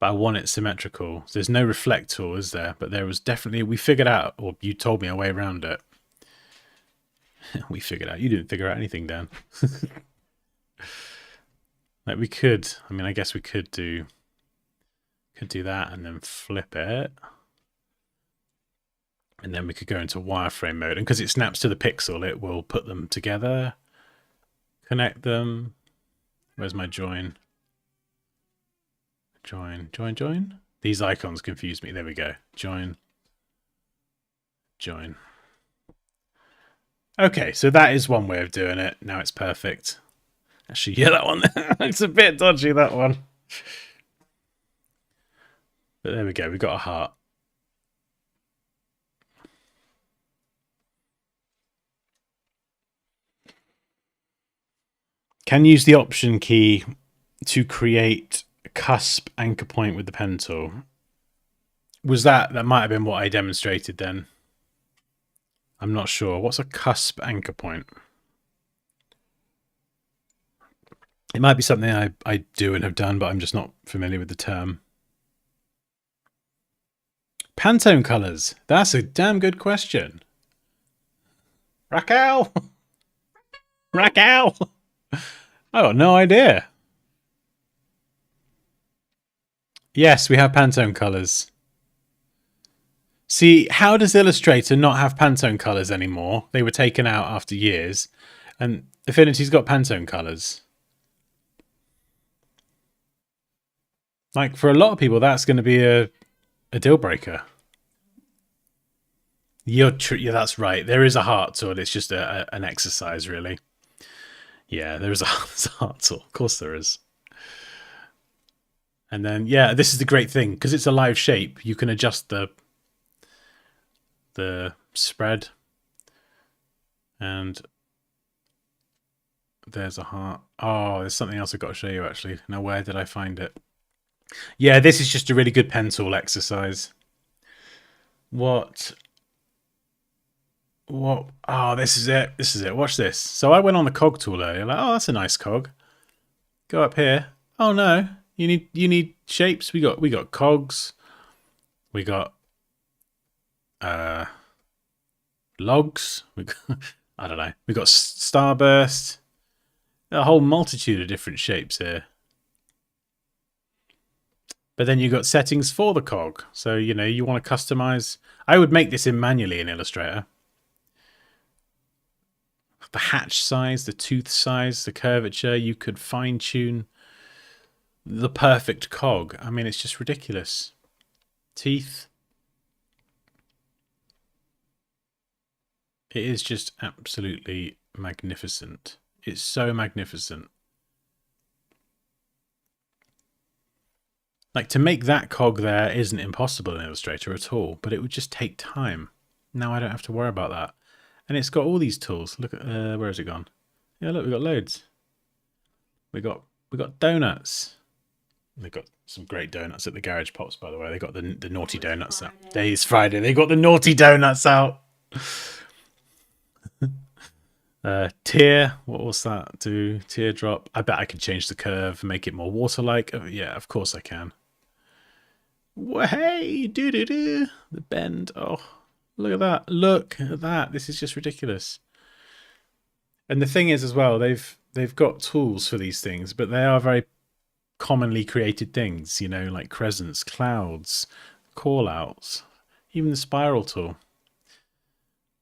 But I want it symmetrical. So there's no reflect tool, is there? But there was definitely, we figured out, or you told me a way around it. We figured out. You didn't figure out anything, Dan. Like we could, I mean, I guess we could do that and then flip it. And then we could go into wireframe mode. And because it snaps to the pixel, it will put them together, connect them. Where's my join? Join. These icons confuse me. There we go. Join. Okay, so that is one way of doing it. Now it's perfect. Actually, yeah, that one. It's a bit dodgy, that one. But there we go. We've got a heart. Can use the option key to create a cusp anchor point with the pen tool. Was that might have been what I demonstrated then? I'm not sure. What's a cusp anchor point? It might be something I do and have done, but I'm just not familiar with the term. Pantone colors. That's a damn good question. Raquel! Raquel! I got no idea. Yes, we have Pantone colors. See, how does Illustrator not have Pantone colors anymore? They were taken out after years. And Affinity's got Pantone colors. Like, for a lot of people, that's going to be a deal breaker. Yeah, that's right. There is a heart tool. It's just an exercise, really. Yeah, there is a heart tool. Of course there is. And then, yeah, this is the great thing. Because it's a live shape, you can adjust the spread. And there's a heart. Oh, there's something else I've got to show you, actually. Now, where did I find it? Yeah, this is just a really good pen tool exercise. What? Oh, this is it. This is it. Watch this. So I went on the cog tool earlier. Like, oh, that's a nice cog. Go up here. Oh no, you need shapes. We got cogs. We got logs. I don't know. We got starburst. A whole multitude of different shapes here. But then you got settings for the cog. So, you want to customize. I would make this in manually in Illustrator. The hatch size, the tooth size, the curvature, you could fine tune the perfect cog. I mean, it's just ridiculous. Teeth. It is just absolutely magnificent. It's so magnificent. Like, to make that cog there isn't impossible in Illustrator at all, but it would just take time. Now I don't have to worry about that. And it's got all these tools. Look at where has it gone? Yeah, look, we've got loads. We got donuts. They've got some great donuts at the Garage Pops, by the way. They got the naughty donuts out. It's Friday. They got the naughty donuts out. Tear. What was that? Do teardrop? I bet I could change the curve, make it more water-like. Oh, yeah, of course I can. Hey, the bend. Oh, look at that. Look at that. This is just ridiculous. And the thing is as well, they've got tools for these things, but they are very commonly created things, like crescents, clouds, call-outs, even the spiral tool.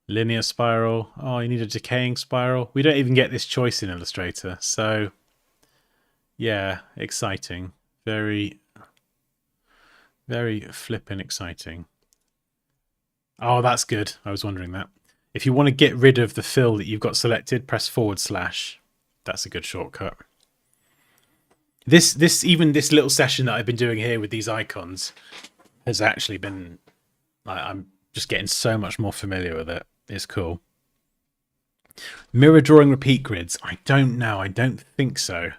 Linear spiral. Oh, you need a decaying spiral. We don't even get this choice in Illustrator. So, yeah, exciting. Very, very flippin' exciting. Oh, that's good. I was wondering that. If you want to get rid of the fill that you've got selected, press /. That's a good shortcut. Even this little session that I've been doing here with these icons has actually been... I'm just getting so much more familiar with it. It's cool. Mirror drawing repeat grids. I don't know. I don't think so.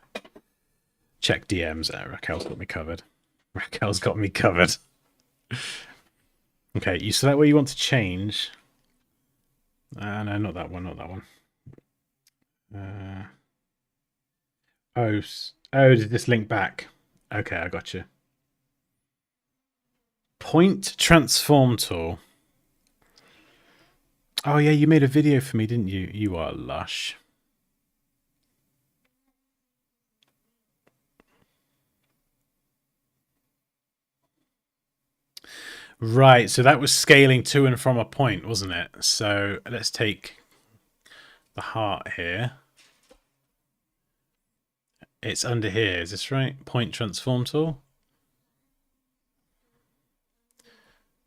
Check DMs. Raquel's got me covered. Raquel's got me covered. Okay, you select where you want to change. No, not that one. Not that one. Did this link back? Okay, I got you. Point transform tool. Oh yeah, you made a video for me, didn't you? You are lush. Right, so that was scaling to and from a point, wasn't it? So let's take the heart here. It's under here, is this right? Point transform tool.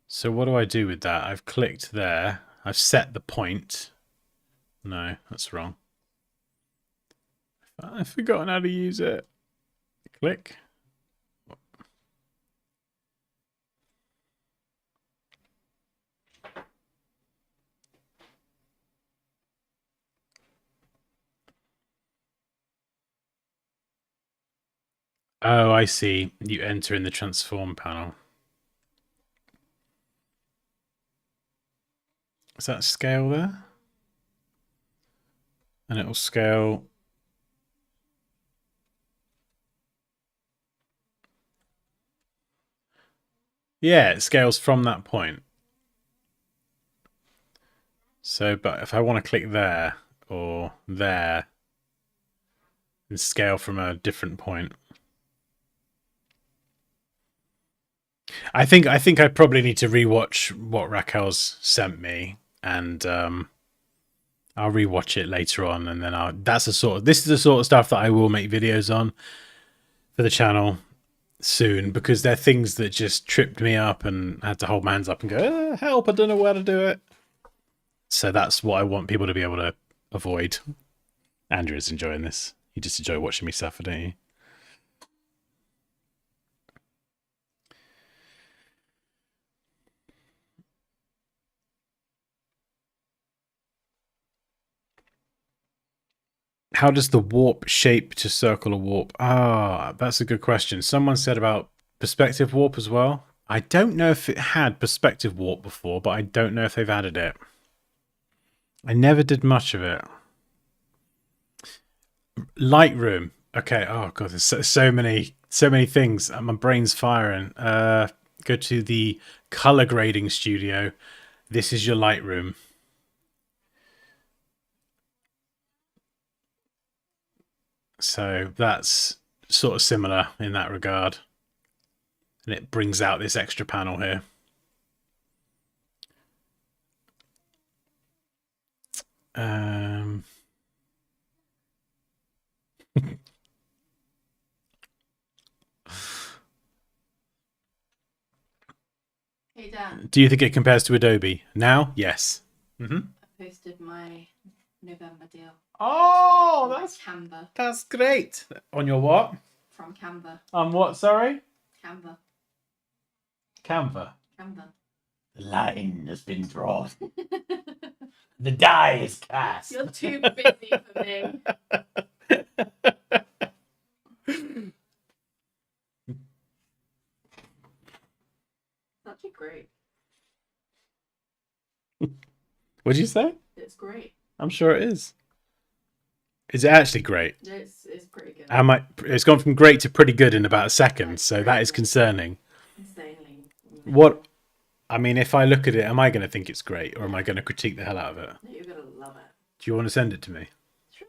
So what do I do with that? I've clicked there. I've set the point. No, that's wrong. I've forgotten how to use it. Click. Oh, I see. You enter in the transform panel. Is that scale there? And it will scale. Yeah, it scales from that point. So, but if I want to click there or there and scale from a different point. I think I probably need to rewatch what Raquel's sent me, and I'll rewatch it later on, and then this is the sort of stuff that I will make videos on for the channel. soon because they're things that just tripped me up and I had to hold my hands up and go, help, I don't know where to do it. So that's what I want people to be able to avoid. Andrew's enjoying this. You just enjoy watching me suffer, don't you? How does the warp shape to circle a warp? Ah, that's a good question. Someone said about perspective warp as well. I don't know if it had perspective warp before, but I don't know if they've added it. I never did much of it. Lightroom. Okay. Oh god, there's so many things. My brain's firing. Go to the color grading studio. This is your Lightroom. So that's sort of similar in that regard. And it brings out this extra panel here.
Hey Dan,
Do you think it compares to Adobe? Now? Yes.
I posted my November deal
Oh,
from Canva.
that's great. On your what?
From Canva.
On what, sorry?
Canva.
Canva.
Canva.
The line has been drawn. The die is cast.
You're too busy for me. It's actually great.
What'd you say?
It's great.
I'm sure it is. Is it actually great?
It's pretty good.
It's gone from great to pretty good in about a second, so that is concerning.
Insanely.
What? I mean, if I look at it, am I going to think it's great, or am I going to critique the hell out of it?
You're gonna love it.
Do you want to send it to me?
Sure.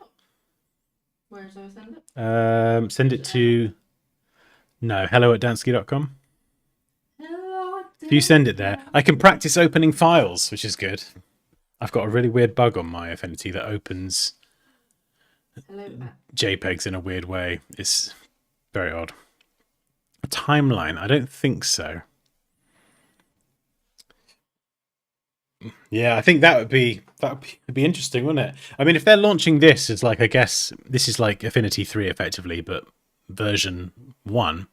Where do I send it?
Send it to hello@dansky.com.
Hello.
If you send it there, I can practice opening files, which is good. I've got a really weird bug on my Affinity that opens
Hello.
JPEGs in a weird way. It's very odd. A timeline? I don't think so. Yeah, I think that would be interesting, wouldn't it? I mean, if they're launching this as like, I guess this is like Affinity 3 effectively, but version 1.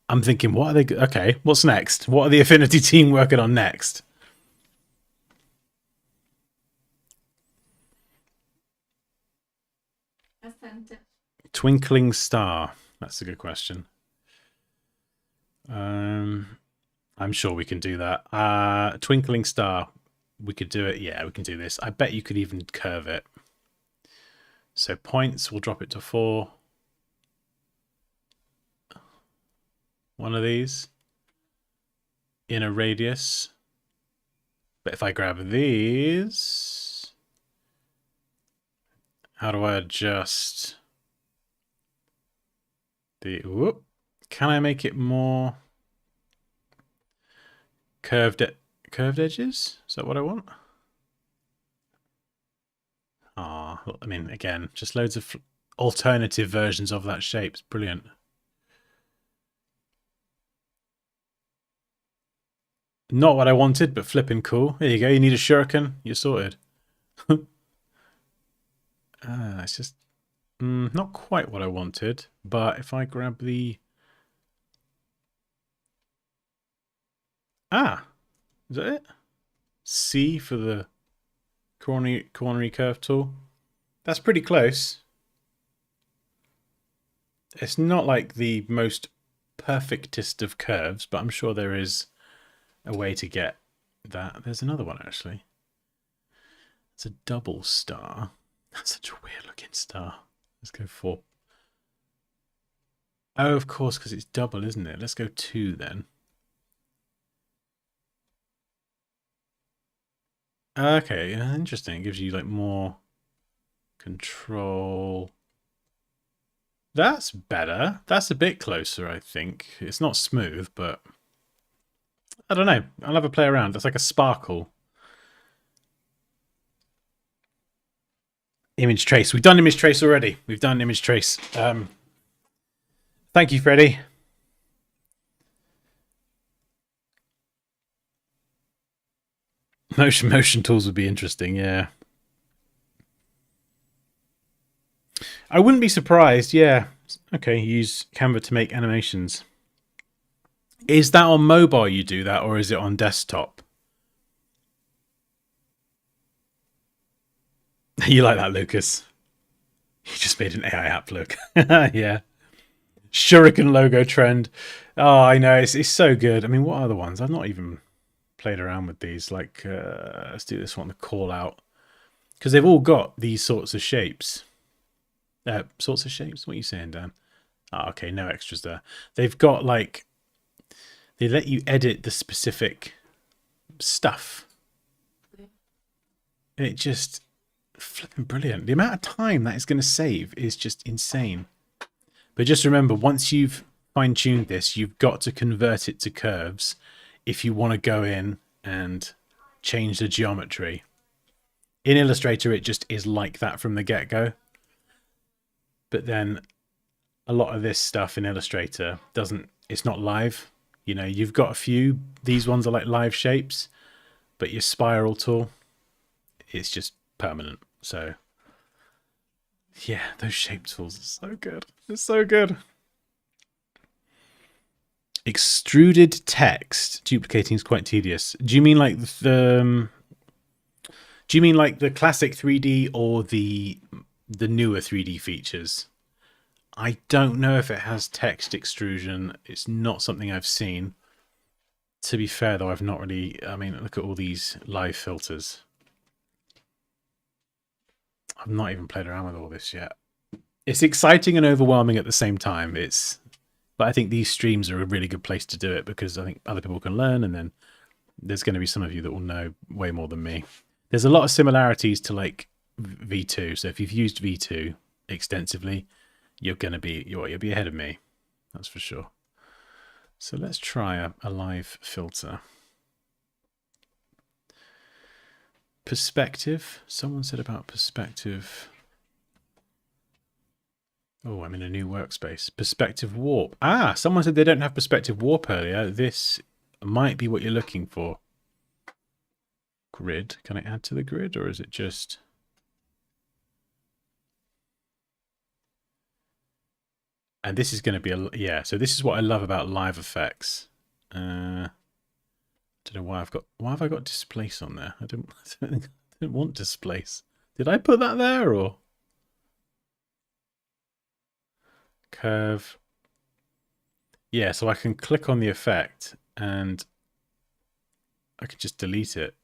I'm thinking, what are they? Okay, what's next? What are the Affinity team working on next?
I sent it.
Twinkling star. That's a good question. I'm sure we can do that. Twinkling star. We could do it. Yeah, we can do this. I bet you could even curve it. So points, we'll drop it to 4. One of these in a radius. But if I grab these, how do I adjust the, whoop, can I make it more curved edges? Is that what I want? Ah, I mean, again, just loads of alternative versions of that shape. It's brilliant. Not what I wanted, but flipping cool. There you go. You need a shuriken. You're sorted. It's just not quite what I wanted. But if I grab the... is that it? C for the coronary curve tool. That's pretty close. It's not like the most perfectest of curves, but I'm sure there is a way to get that. There's another one, actually. It's a double star. That's such a weird looking star. Let's go 4. Oh, of course, because it's double, isn't it? Let's go 2 then. Okay, interesting. It gives you like more control. That's better. That's a bit closer, I think. It's not smooth, but I don't know. I'll have a play around. That's like a sparkle. Image trace. We've done image trace already. We've done image trace. Thank you, Freddie. Motion tools would be interesting, yeah. I wouldn't be surprised, yeah. Okay, use Canva to make animations. Is that on mobile you do that, or is it on desktop? You like that, Lucas? You just made an AI app look. Yeah. Shuriken logo trend. Oh, I know. It's so good. I mean, what are the ones? I've not even played around with these. Like, let's do this one, the call out. Because they've all got these sorts of shapes. Sorts of shapes? What are you saying, Dan? Oh, okay, no extras there. They've got, like, they let you edit the specific stuff. It just flipping brilliant. The amount of time that is going to save is just insane. But just remember, once you've fine-tuned this, you've got to convert it to curves if you want to go in and change the geometry. In Illustrator, it just is like that from the get-go. But then a lot of this stuff in Illustrator it's not live. You know, you've got a few, these ones are like live shapes, but your spiral tool, it's just permanent. So yeah, those shape tools are so good. It's so good. Extruded text duplicating is quite tedious. Do you mean like the classic 3D or the newer 3D features? I don't know if it has text extrusion. It's not something I've seen. To be fair though, I've not really, I mean, look at all these live filters. I've not even played around with all this yet. It's exciting and overwhelming at the same time. But I think these streams are a really good place to do it because I think other people can learn, and then there's going to be some of you that will know way more than me. There's a lot of similarities to like V2. So if you've used V2 extensively, you'll be ahead of me. That's for sure. So let's try a live filter. Perspective. Someone said about perspective. Oh, I'm in a new workspace. Perspective warp. Ah, someone said they don't have perspective warp earlier. This might be what you're looking for. Grid. Can I add to the grid, or is it just... And this is going to be yeah, so this is what I love about live effects. Don't know why have I got displace on there? I didn't want displace. Did I put that there, or curve? Yeah, so I can click on the effect and I can just delete it.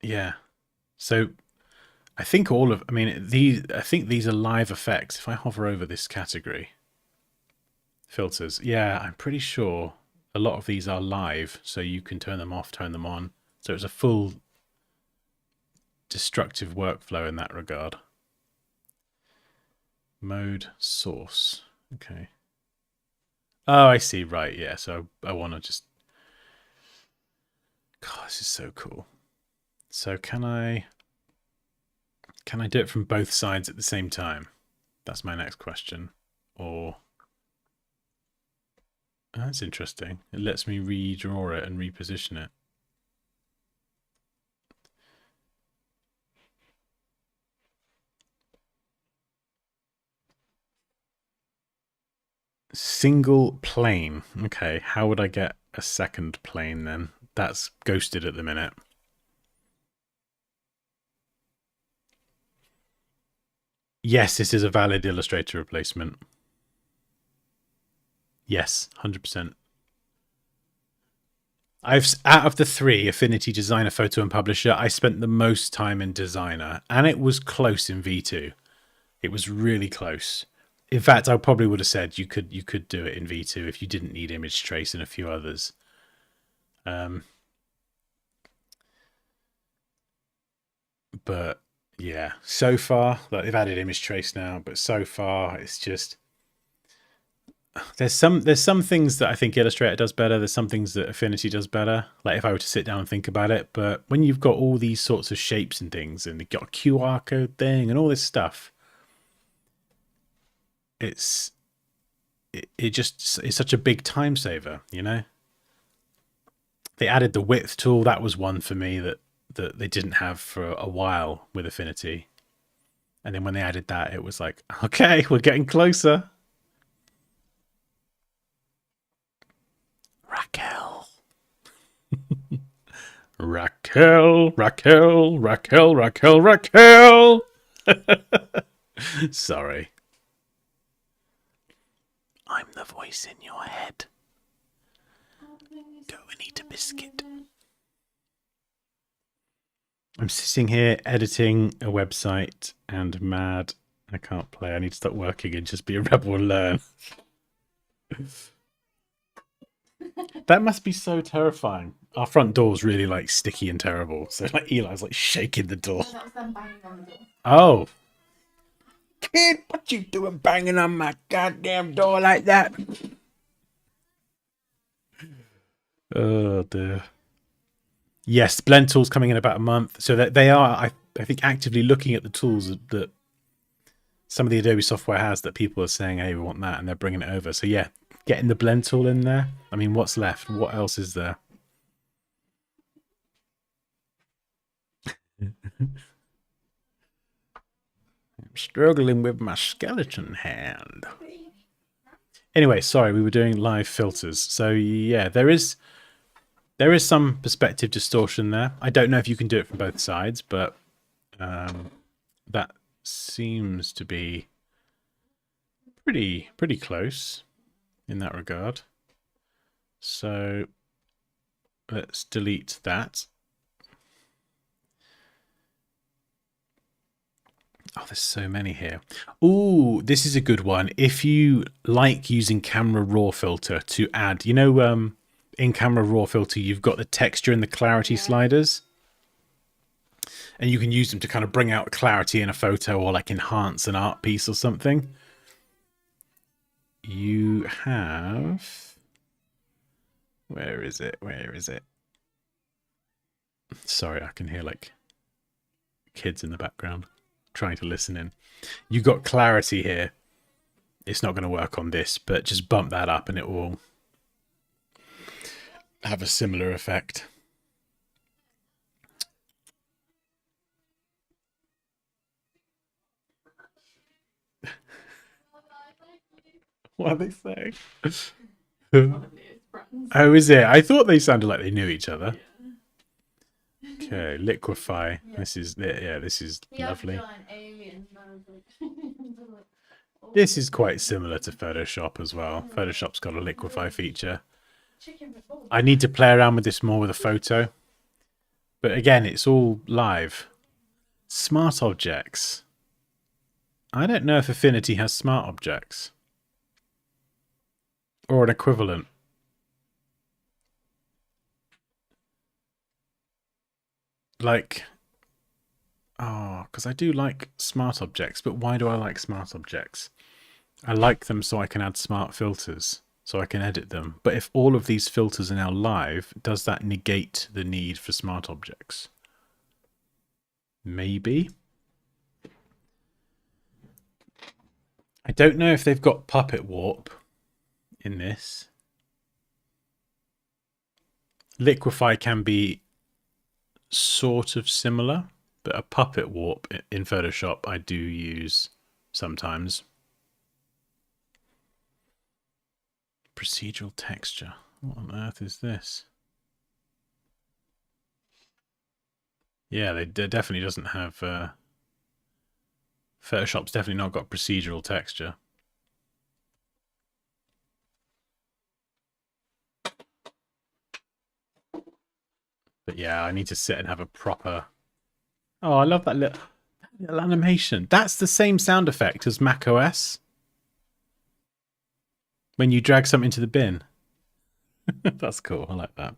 Yeah. So I think I think these are live effects. If I hover over this category, filters, yeah, I'm pretty sure a lot of these are live, so you can turn them off, turn them on. So it's a full destructive workflow in that regard. Mode source. Okay. Oh, I see. Right. Yeah. So I want to just... God, this is so cool. So can I do it from both sides at the same time? That's my next question. Or... Oh, that's interesting. It lets me redraw it and reposition it. Single plane. Okay, how would I get a second plane then? That's ghosted at the minute. Yes, this is a valid Illustrator replacement. Yes, 100%. Out of the three, Affinity, Designer, Photo, and Publisher, I spent the most time in Designer, and it was close in V2. It was really close. In fact, I probably would have said you could do it in V2 if you didn't need image trace and a few others. But yeah, so far, like, they've added image trace now, but so far it's just... There's some things that I think Illustrator does better. There's some things that Affinity does better. Like if I were to sit down and think about it, but when you've got all these sorts of shapes and things, and you've got a QR code thing and all this stuff, it's it just is such a big time saver, you know. They added the width tool. That was one for me that they didn't have for a while with Affinity. And then when they added that, it was like, okay, we're getting closer. Raquel. Raquel, Raquel, Raquel, Raquel, Raquel. Sorry. I'm the voice in your head. Go and eat a biscuit. I'm sitting here editing a website and mad. I can't play. I need to stop working and just be a rebel and learn. That must be so terrifying. Our front door's really like sticky and terrible. So like Eli's like shaking the door.
That was them banging on the door.
Oh. Kid, what you doing banging on my goddamn door like that? Oh dear. Yes, Blend Tool's coming in about a month. So that they are, I think, actively looking at the tools that some of the Adobe software has that people are saying, hey, we want that, and they're bringing it over. So yeah, getting the Blend Tool in there. I mean, what's left? What else is there? I'm struggling with my skeleton hand. Anyway, sorry, we were doing live filters. So yeah, there is some perspective distortion there. I don't know if you can do it from both sides, but that seems to be pretty close in that regard. So let's delete that. Oh, there's so many here. Ooh, this is a good one. If you like using Camera Raw filter to add, you know, in Camera Raw filter, you've got the texture and the clarity sliders. And you can use them to kind of bring out clarity in a photo or like enhance an art piece or something. You have... Where is it? Where is it? Sorry, I can hear like kids in the background trying to listen in. You got clarity here. It's not going to work on this, but just bump that up and it will have a similar effect. What are they saying? Oh, is it? I thought they sounded like they knew each other. Okay, liquefy. This is lovely. This is quite similar to Photoshop as well. Photoshop's got a liquefy feature. I need to play around with this more with a photo. But again, it's all live. Smart objects. I don't know if Affinity has smart objects. Or an equivalent. Like, oh, because I do like smart objects, but why do I like smart objects? I like them so I can add smart filters, so I can edit them. But if all of these filters are now live, does that negate the need for smart objects? Maybe. I don't know if they've got Puppet Warp in this. Liquefy can be sort of similar, but a Puppet Warp in Photoshop I do use sometimes. Procedural texture. What on earth is this? Yeah, they definitely doesn't have... Photoshop's definitely not got procedural texture. But yeah, I need to sit and have a proper... Oh, I love that little animation. That's the same sound effect as macOS. When you drag something to the bin. That's cool. I like that.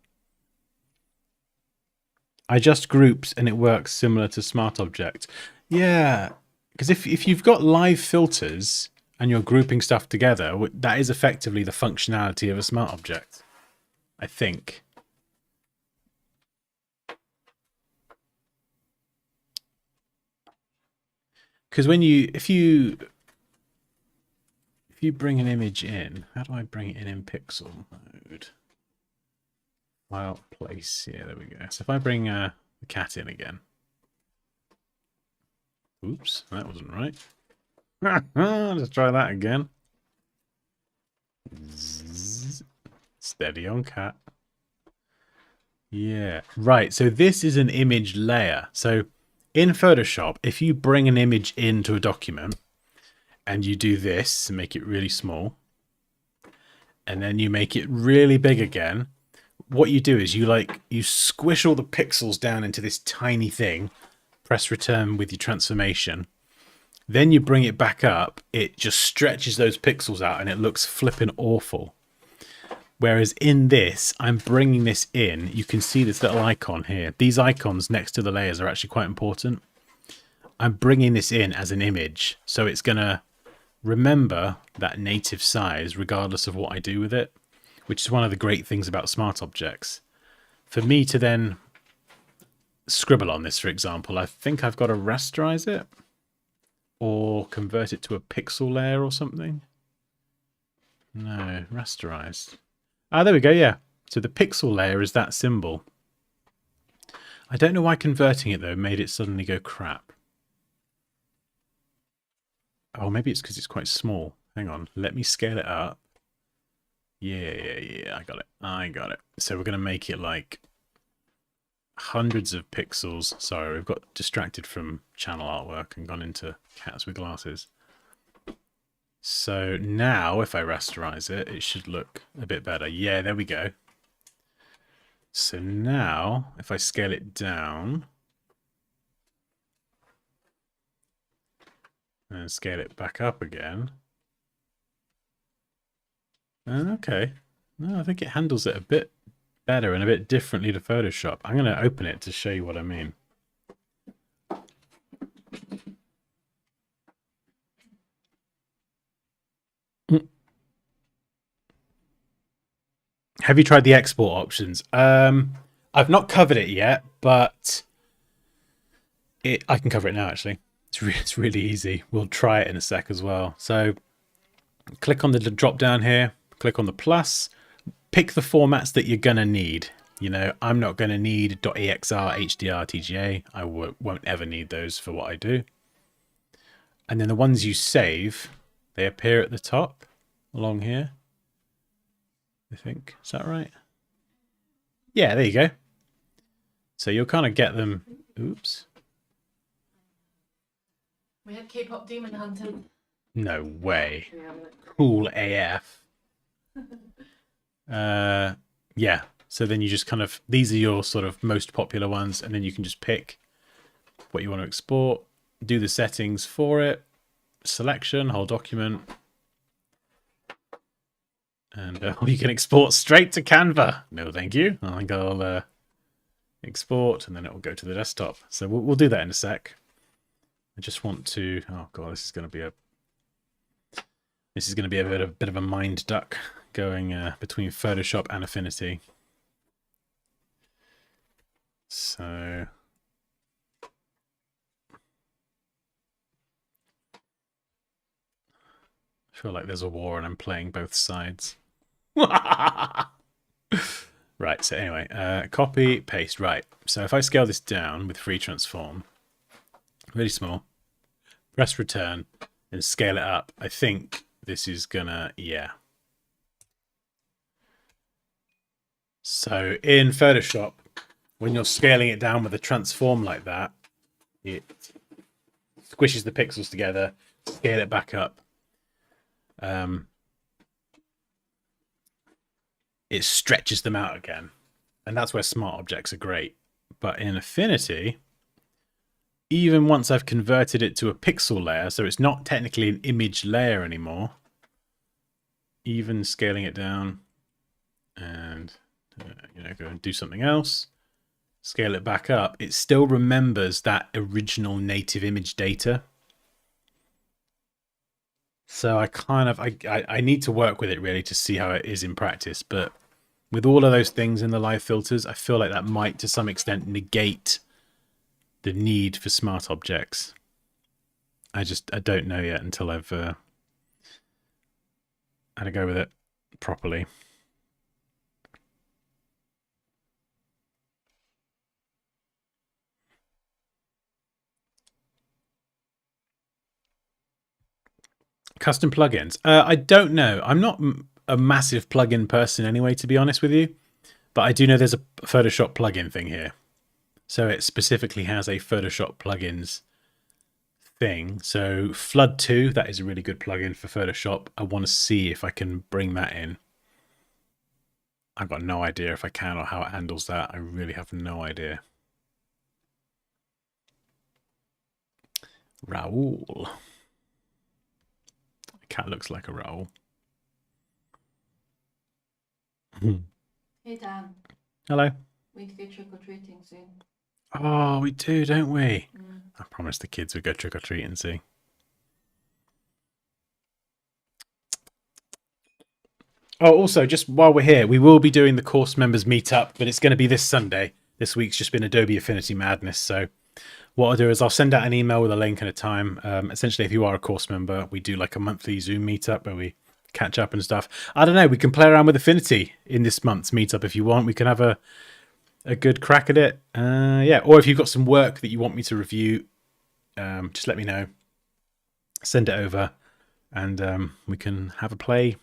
I just groups and it works similar to Smart Object. Yeah, because if you've got live filters and you're grouping stuff together, that is effectively the functionality of a Smart Object, I think. Because if you if you bring an image in, how do I bring it in pixel mode? File, place, yeah, there we go. So if I bring the cat in again. Oops, that wasn't right. Let's try that again. Zzz. Steady on cat. Yeah, right. So this is an image layer. So in Photoshop, if you bring an image into a document and you do this to make it really small, and then you make it really big again, what you do is you squish all the pixels down into this tiny thing, press return with your transformation. Then you bring it back up, it just stretches those pixels out and it looks flipping awful. Whereas in this, I'm bringing this in. You can see this little icon here. These icons next to the layers are actually quite important. I'm bringing this in as an image. So it's going to remember that native size regardless of what I do with it, which is one of the great things about smart objects. For me to then scribble on this, for example, I think I've got to rasterize it or convert it to a pixel layer or something. No, rasterized. Ah, there we go, yeah. So the pixel layer is that symbol. I don't know why converting it, though, made it suddenly go crap. Oh, maybe it's because it's quite small. Hang on, let me scale it up. Yeah, I got it. So we're going to make it like hundreds of pixels. Sorry, we've got distracted from channel artwork and gone into cats with glasses. So now if I rasterize it, it should look a bit better. Yeah, there we go. So now if I scale it down and scale it back up again. Okay. No, I think it handles it a bit better and a bit differently to Photoshop. I'm going to open it to show you what I mean. Have you tried the export options? I've not covered it yet, but I can cover it now, actually. It's really easy. We'll try it in a sec as well. So click on the drop down here, click on the plus, pick the formats that you're going to need. You know, I'm not going to need .exr, HDR, TGA. I won't ever need those for what I do. And then the ones you save, they appear at the top along here. I think. Is that right? Yeah, there you go. So you'll kind of get them. Oops.
We had K-pop Demon Hunter.
No way. Cool AF. Yeah. So then you just kind of, these are your sort of most popular ones, and then you can just pick what you want to export, do the settings for it, selection, whole document. And you can export straight to Canva. No, thank you. I think I'll export, and then it will go to the desktop. So we'll do that in a sec. I just want to. Oh god, this is going to be a bit of a mind duck going between Photoshop and Affinity. So. I feel like there's a war and I'm playing both sides. Right, so anyway, copy, paste. Right, so if I scale this down with free transform, really small, press return, and scale it up, I think this is gonna, yeah. So in Photoshop, when you're scaling it down with a transform like that, it squishes the pixels together, scale it back up. It stretches them out again, and that's where smart objects are great. But in Affinity, even once I've converted it to a pixel layer, so it's not technically an image layer anymore, even scaling it down and go and do something else, scale it back up, it still remembers that original native image data. So I need to work with it really to see how it is in practice. But with all of those things in the live filters, I feel like that might to some extent negate the need for smart objects. I don't know yet until I've how to go with it properly. Custom plugins. I don't know. I'm not a massive plugin person anyway, to be honest with you. But I do know there's a Photoshop plugin thing here. So it specifically has a Photoshop plugins thing. So Flood 2, that is a really good plugin for Photoshop. I want to see if I can bring that in. I've got no idea if I can or how it handles that. I really have no idea. Raoul. Cat looks like a Raoul.
Hey Dan,
Hello.
we need to go trick or treating soon.
Oh, we do, don't we?
Mm.
I promised the kids we'd go trick or treat and see. Oh, also, just while we're here, we will be doing the course members meetup, but it's going to be this Sunday. This week's just been Adobe Affinity Madness, so what I'll do is I'll send out an email with a link and a time. Essentially, if you are a course member, we do like a monthly Zoom meetup where we catch up and stuff. I don't know, we can play around with Affinity in this month's meetup if you want. We can have a good crack at it. Yeah, or if you've got some work that you want me to review, just let me know. Send it over and we can have a play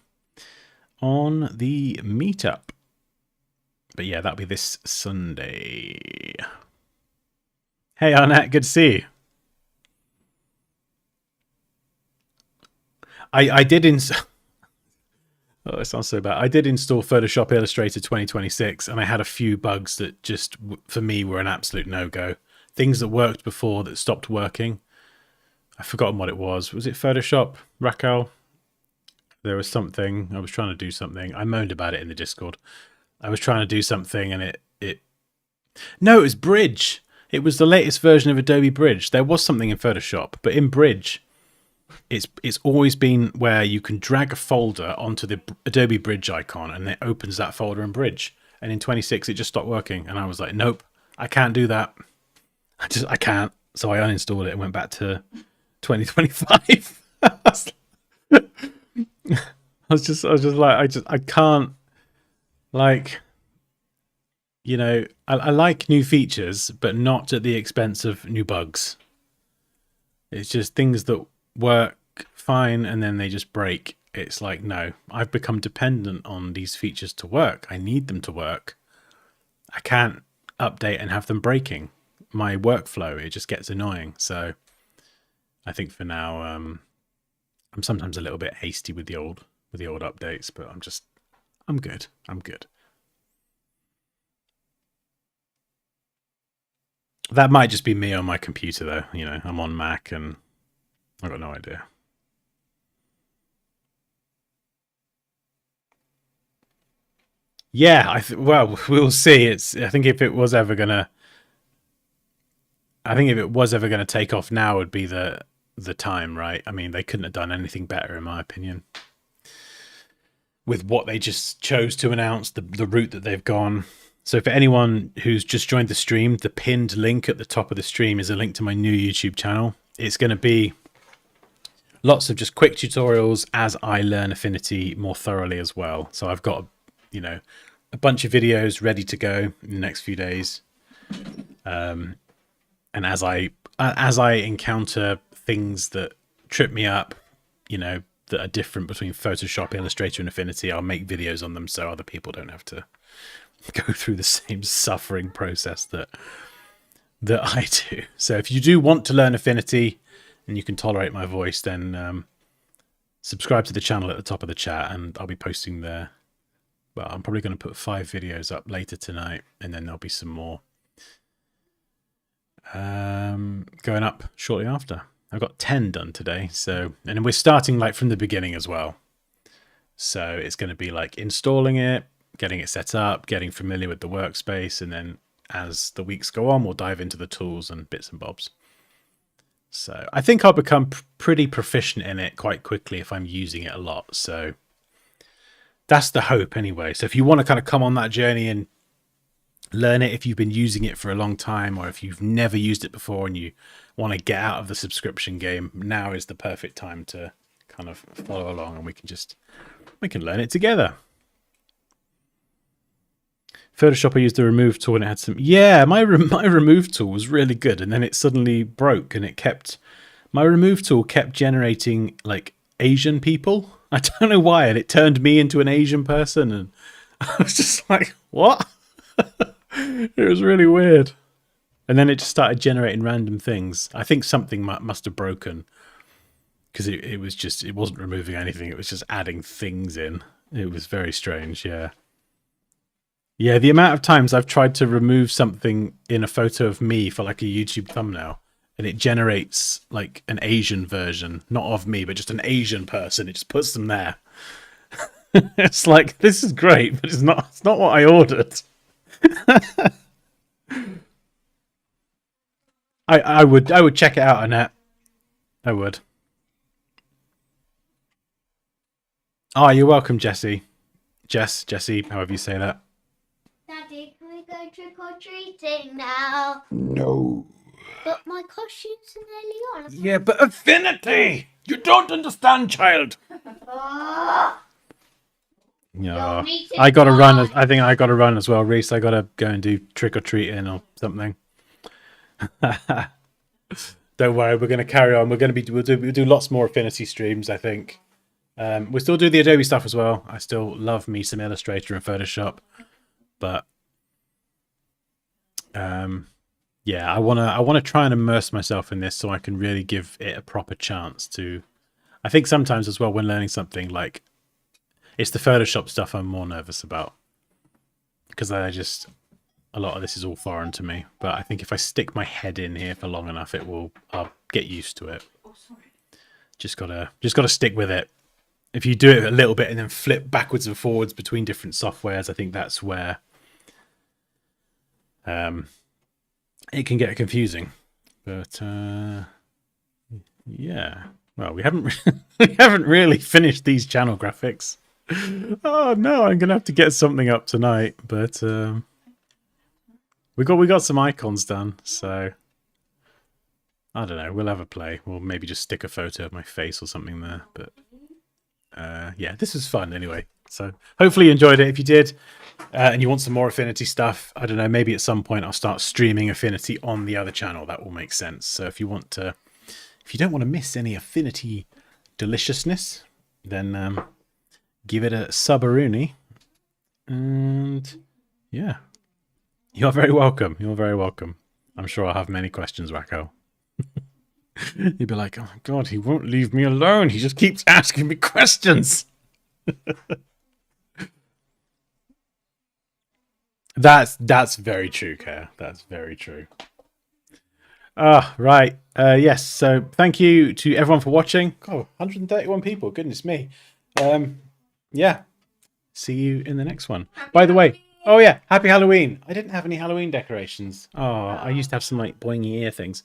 on the meetup. But yeah, that'll be this Sunday. Hey Arnett, good to see you. I did oh, it sounds so bad. I did install Photoshop Illustrator 2026 and I had a few bugs that just, for me, were an absolute no-go. Things that worked before that stopped working. I've forgotten what it was. Was it Photoshop, Raquel? There was something. I was trying to do something. I moaned about it in the Discord. I was trying to do something and it... No, it was Bridge. It was the latest version of Adobe Bridge. There was something in Photoshop, but in Bridge, it's always been where you can drag a folder onto the Adobe Bridge icon and it opens that folder in Bridge. And in 26, it just stopped working. And I was like, nope, I can't do that. I can't. So I uninstalled it and went back to 2025. I was just like, I can't, like, you know, I like new features, but not at the expense of new bugs. It's just things that work fine and then they just break. It's like, no, I've become dependent on these features to work. I need them to work. I can't update and have them breaking. My workflow, it just gets annoying. So I think for now, I'm sometimes a little bit hasty with the old updates, but I'm good. I'm good. That might just be me on my computer, though. You know, I'm on Mac and I've got no idea. Yeah, well, we'll see. I think if it was ever gonna take off now would be the time, right? I mean, they couldn't have done anything better, in my opinion, with what they just chose to announce, the route that they've gone. So for anyone who's just joined the stream, the pinned link at the top of the stream is a link to my new YouTube channel. It's going to be lots of just quick tutorials as I learn Affinity more thoroughly as well. So I've got, you know, a bunch of videos ready to go in the next few days. And as I encounter things that trip me up, you know, that are different between Photoshop, Illustrator, and Affinity, I'll make videos on them so other people don't have to go through the same suffering process that I do. So if you do want to learn Affinity and you can tolerate my voice, then subscribe to the channel at the top of the chat and I'll be posting there. Well, I'm probably going to put 5 videos up later tonight and then there'll be some more going up shortly after. I've got 10 done today, so, and we're starting like from the beginning as well. So it's going to be like installing it, getting it set up, getting familiar with the workspace, and then as the weeks go on, we'll dive into the tools and bits and bobs. So I think I'll become pretty proficient in it quite quickly if I'm using it a lot. So that's the hope anyway. So if you want to kind of come on that journey and learn it, if you've been using it for a long time, or if you've never used it before and you want to get out of the subscription game, now is the perfect time to kind of follow along, and we can learn it together. Photoshop, I used the remove tool and it had some... Yeah, my remove tool was really good, and then it suddenly broke, and it kept... My remove tool kept generating, like, Asian people. I don't know why, and it turned me into an Asian person, and I was just like, what? It was really weird. And then it just started generating random things. I think something must have broken, because it wasn't removing anything. It was just adding things in. It was very strange, yeah. Yeah, the amount of times I've tried to remove something in a photo of me for like a YouTube thumbnail, and it generates like an Asian version, not of me, but just an Asian person. It just puts them there. It's like, this is great, but it's not what I ordered. I would check it out, Annette. I would. Oh, you're welcome, Jessie. Jessie, however you say that.
Daddy, can we go trick or treating now?
No.
But my costumes are nearly on.
Yeah, but Affinity! You don't understand, child.
Oh,
Yeah,
Don't need to
I gotta run.
run.
I think I gotta run as well, Reese. I gotta go and do trick or treating or something. Don't worry, we're gonna carry on. We'll do lots more Affinity streams. I think we'll still do the Adobe stuff as well. I still love me some Illustrator and Photoshop, but yeah, I wanna try and immerse myself in this so I can really give it a proper chance to. I think sometimes as well when learning something, like it's the Photoshop stuff I'm more nervous about, because a lot of this is all foreign to me. But I think if I stick my head in here for long enough, I'll get used to it. Just gotta stick with it. If you do it a little bit and then flip backwards and forwards between different softwares, I think that's where it can get confusing. But yeah, well, we haven't we haven't really finished these channel graphics. Oh no, I'm gonna have to get something up tonight. But we got some icons done, so I don't know. We'll have a play. We'll maybe just stick a photo of my face or something there. But yeah, this was fun anyway. So hopefully you enjoyed it. If you did, and you want some more Affinity stuff, I don't know, maybe at some point I'll start streaming Affinity on the other channel. That will make sense. So if you don't want to miss any Affinity deliciousness, then give it a subaroonie. And yeah, you're very welcome. You're very welcome. I'm sure I'll have many questions, Wacko. You'd be like, oh my god, he won't leave me alone. He just keeps asking me questions. That's very true, Kaya. That's very true. Right. Yes. So thank you to everyone for watching. Oh, 131 people. Goodness me. Yeah. See you in the next one. By the way, oh yeah, happy Halloween. I didn't have any Halloween decorations. Oh, I used to have some like boingy ear things.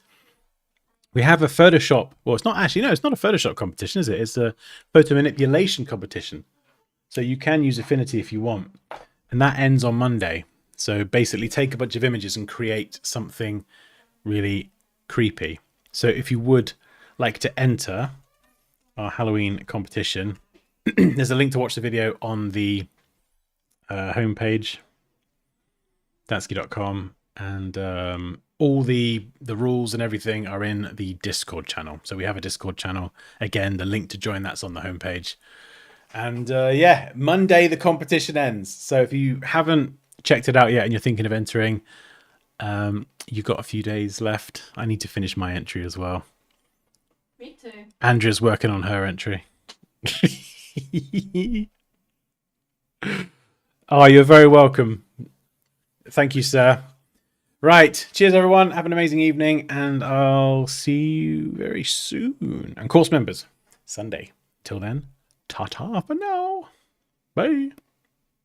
We have a Photoshop. Well, it's not actually, no, it's not a Photoshop competition, is it? It's a photo manipulation competition. So you can use Affinity if you want. And that ends on Monday. So basically take a bunch of images and create something really creepy. So if you would like to enter our Halloween competition, there's a link to watch the video on the homepage, dansky.com, and all the rules and everything are in the Discord channel. So we have a Discord channel. Again, the link to join that's on the homepage. And yeah, Monday the competition ends. So if you haven't checked it out yet and you're thinking of entering, you've got a few days left. I need to finish my entry as well.
Me too.
Andrea's working on her entry. Oh, you're very welcome. Thank you, sir. Right. Cheers, everyone. Have an amazing evening, and I'll see you very soon. And course members, Sunday. Till then, ta-ta for now. Bye.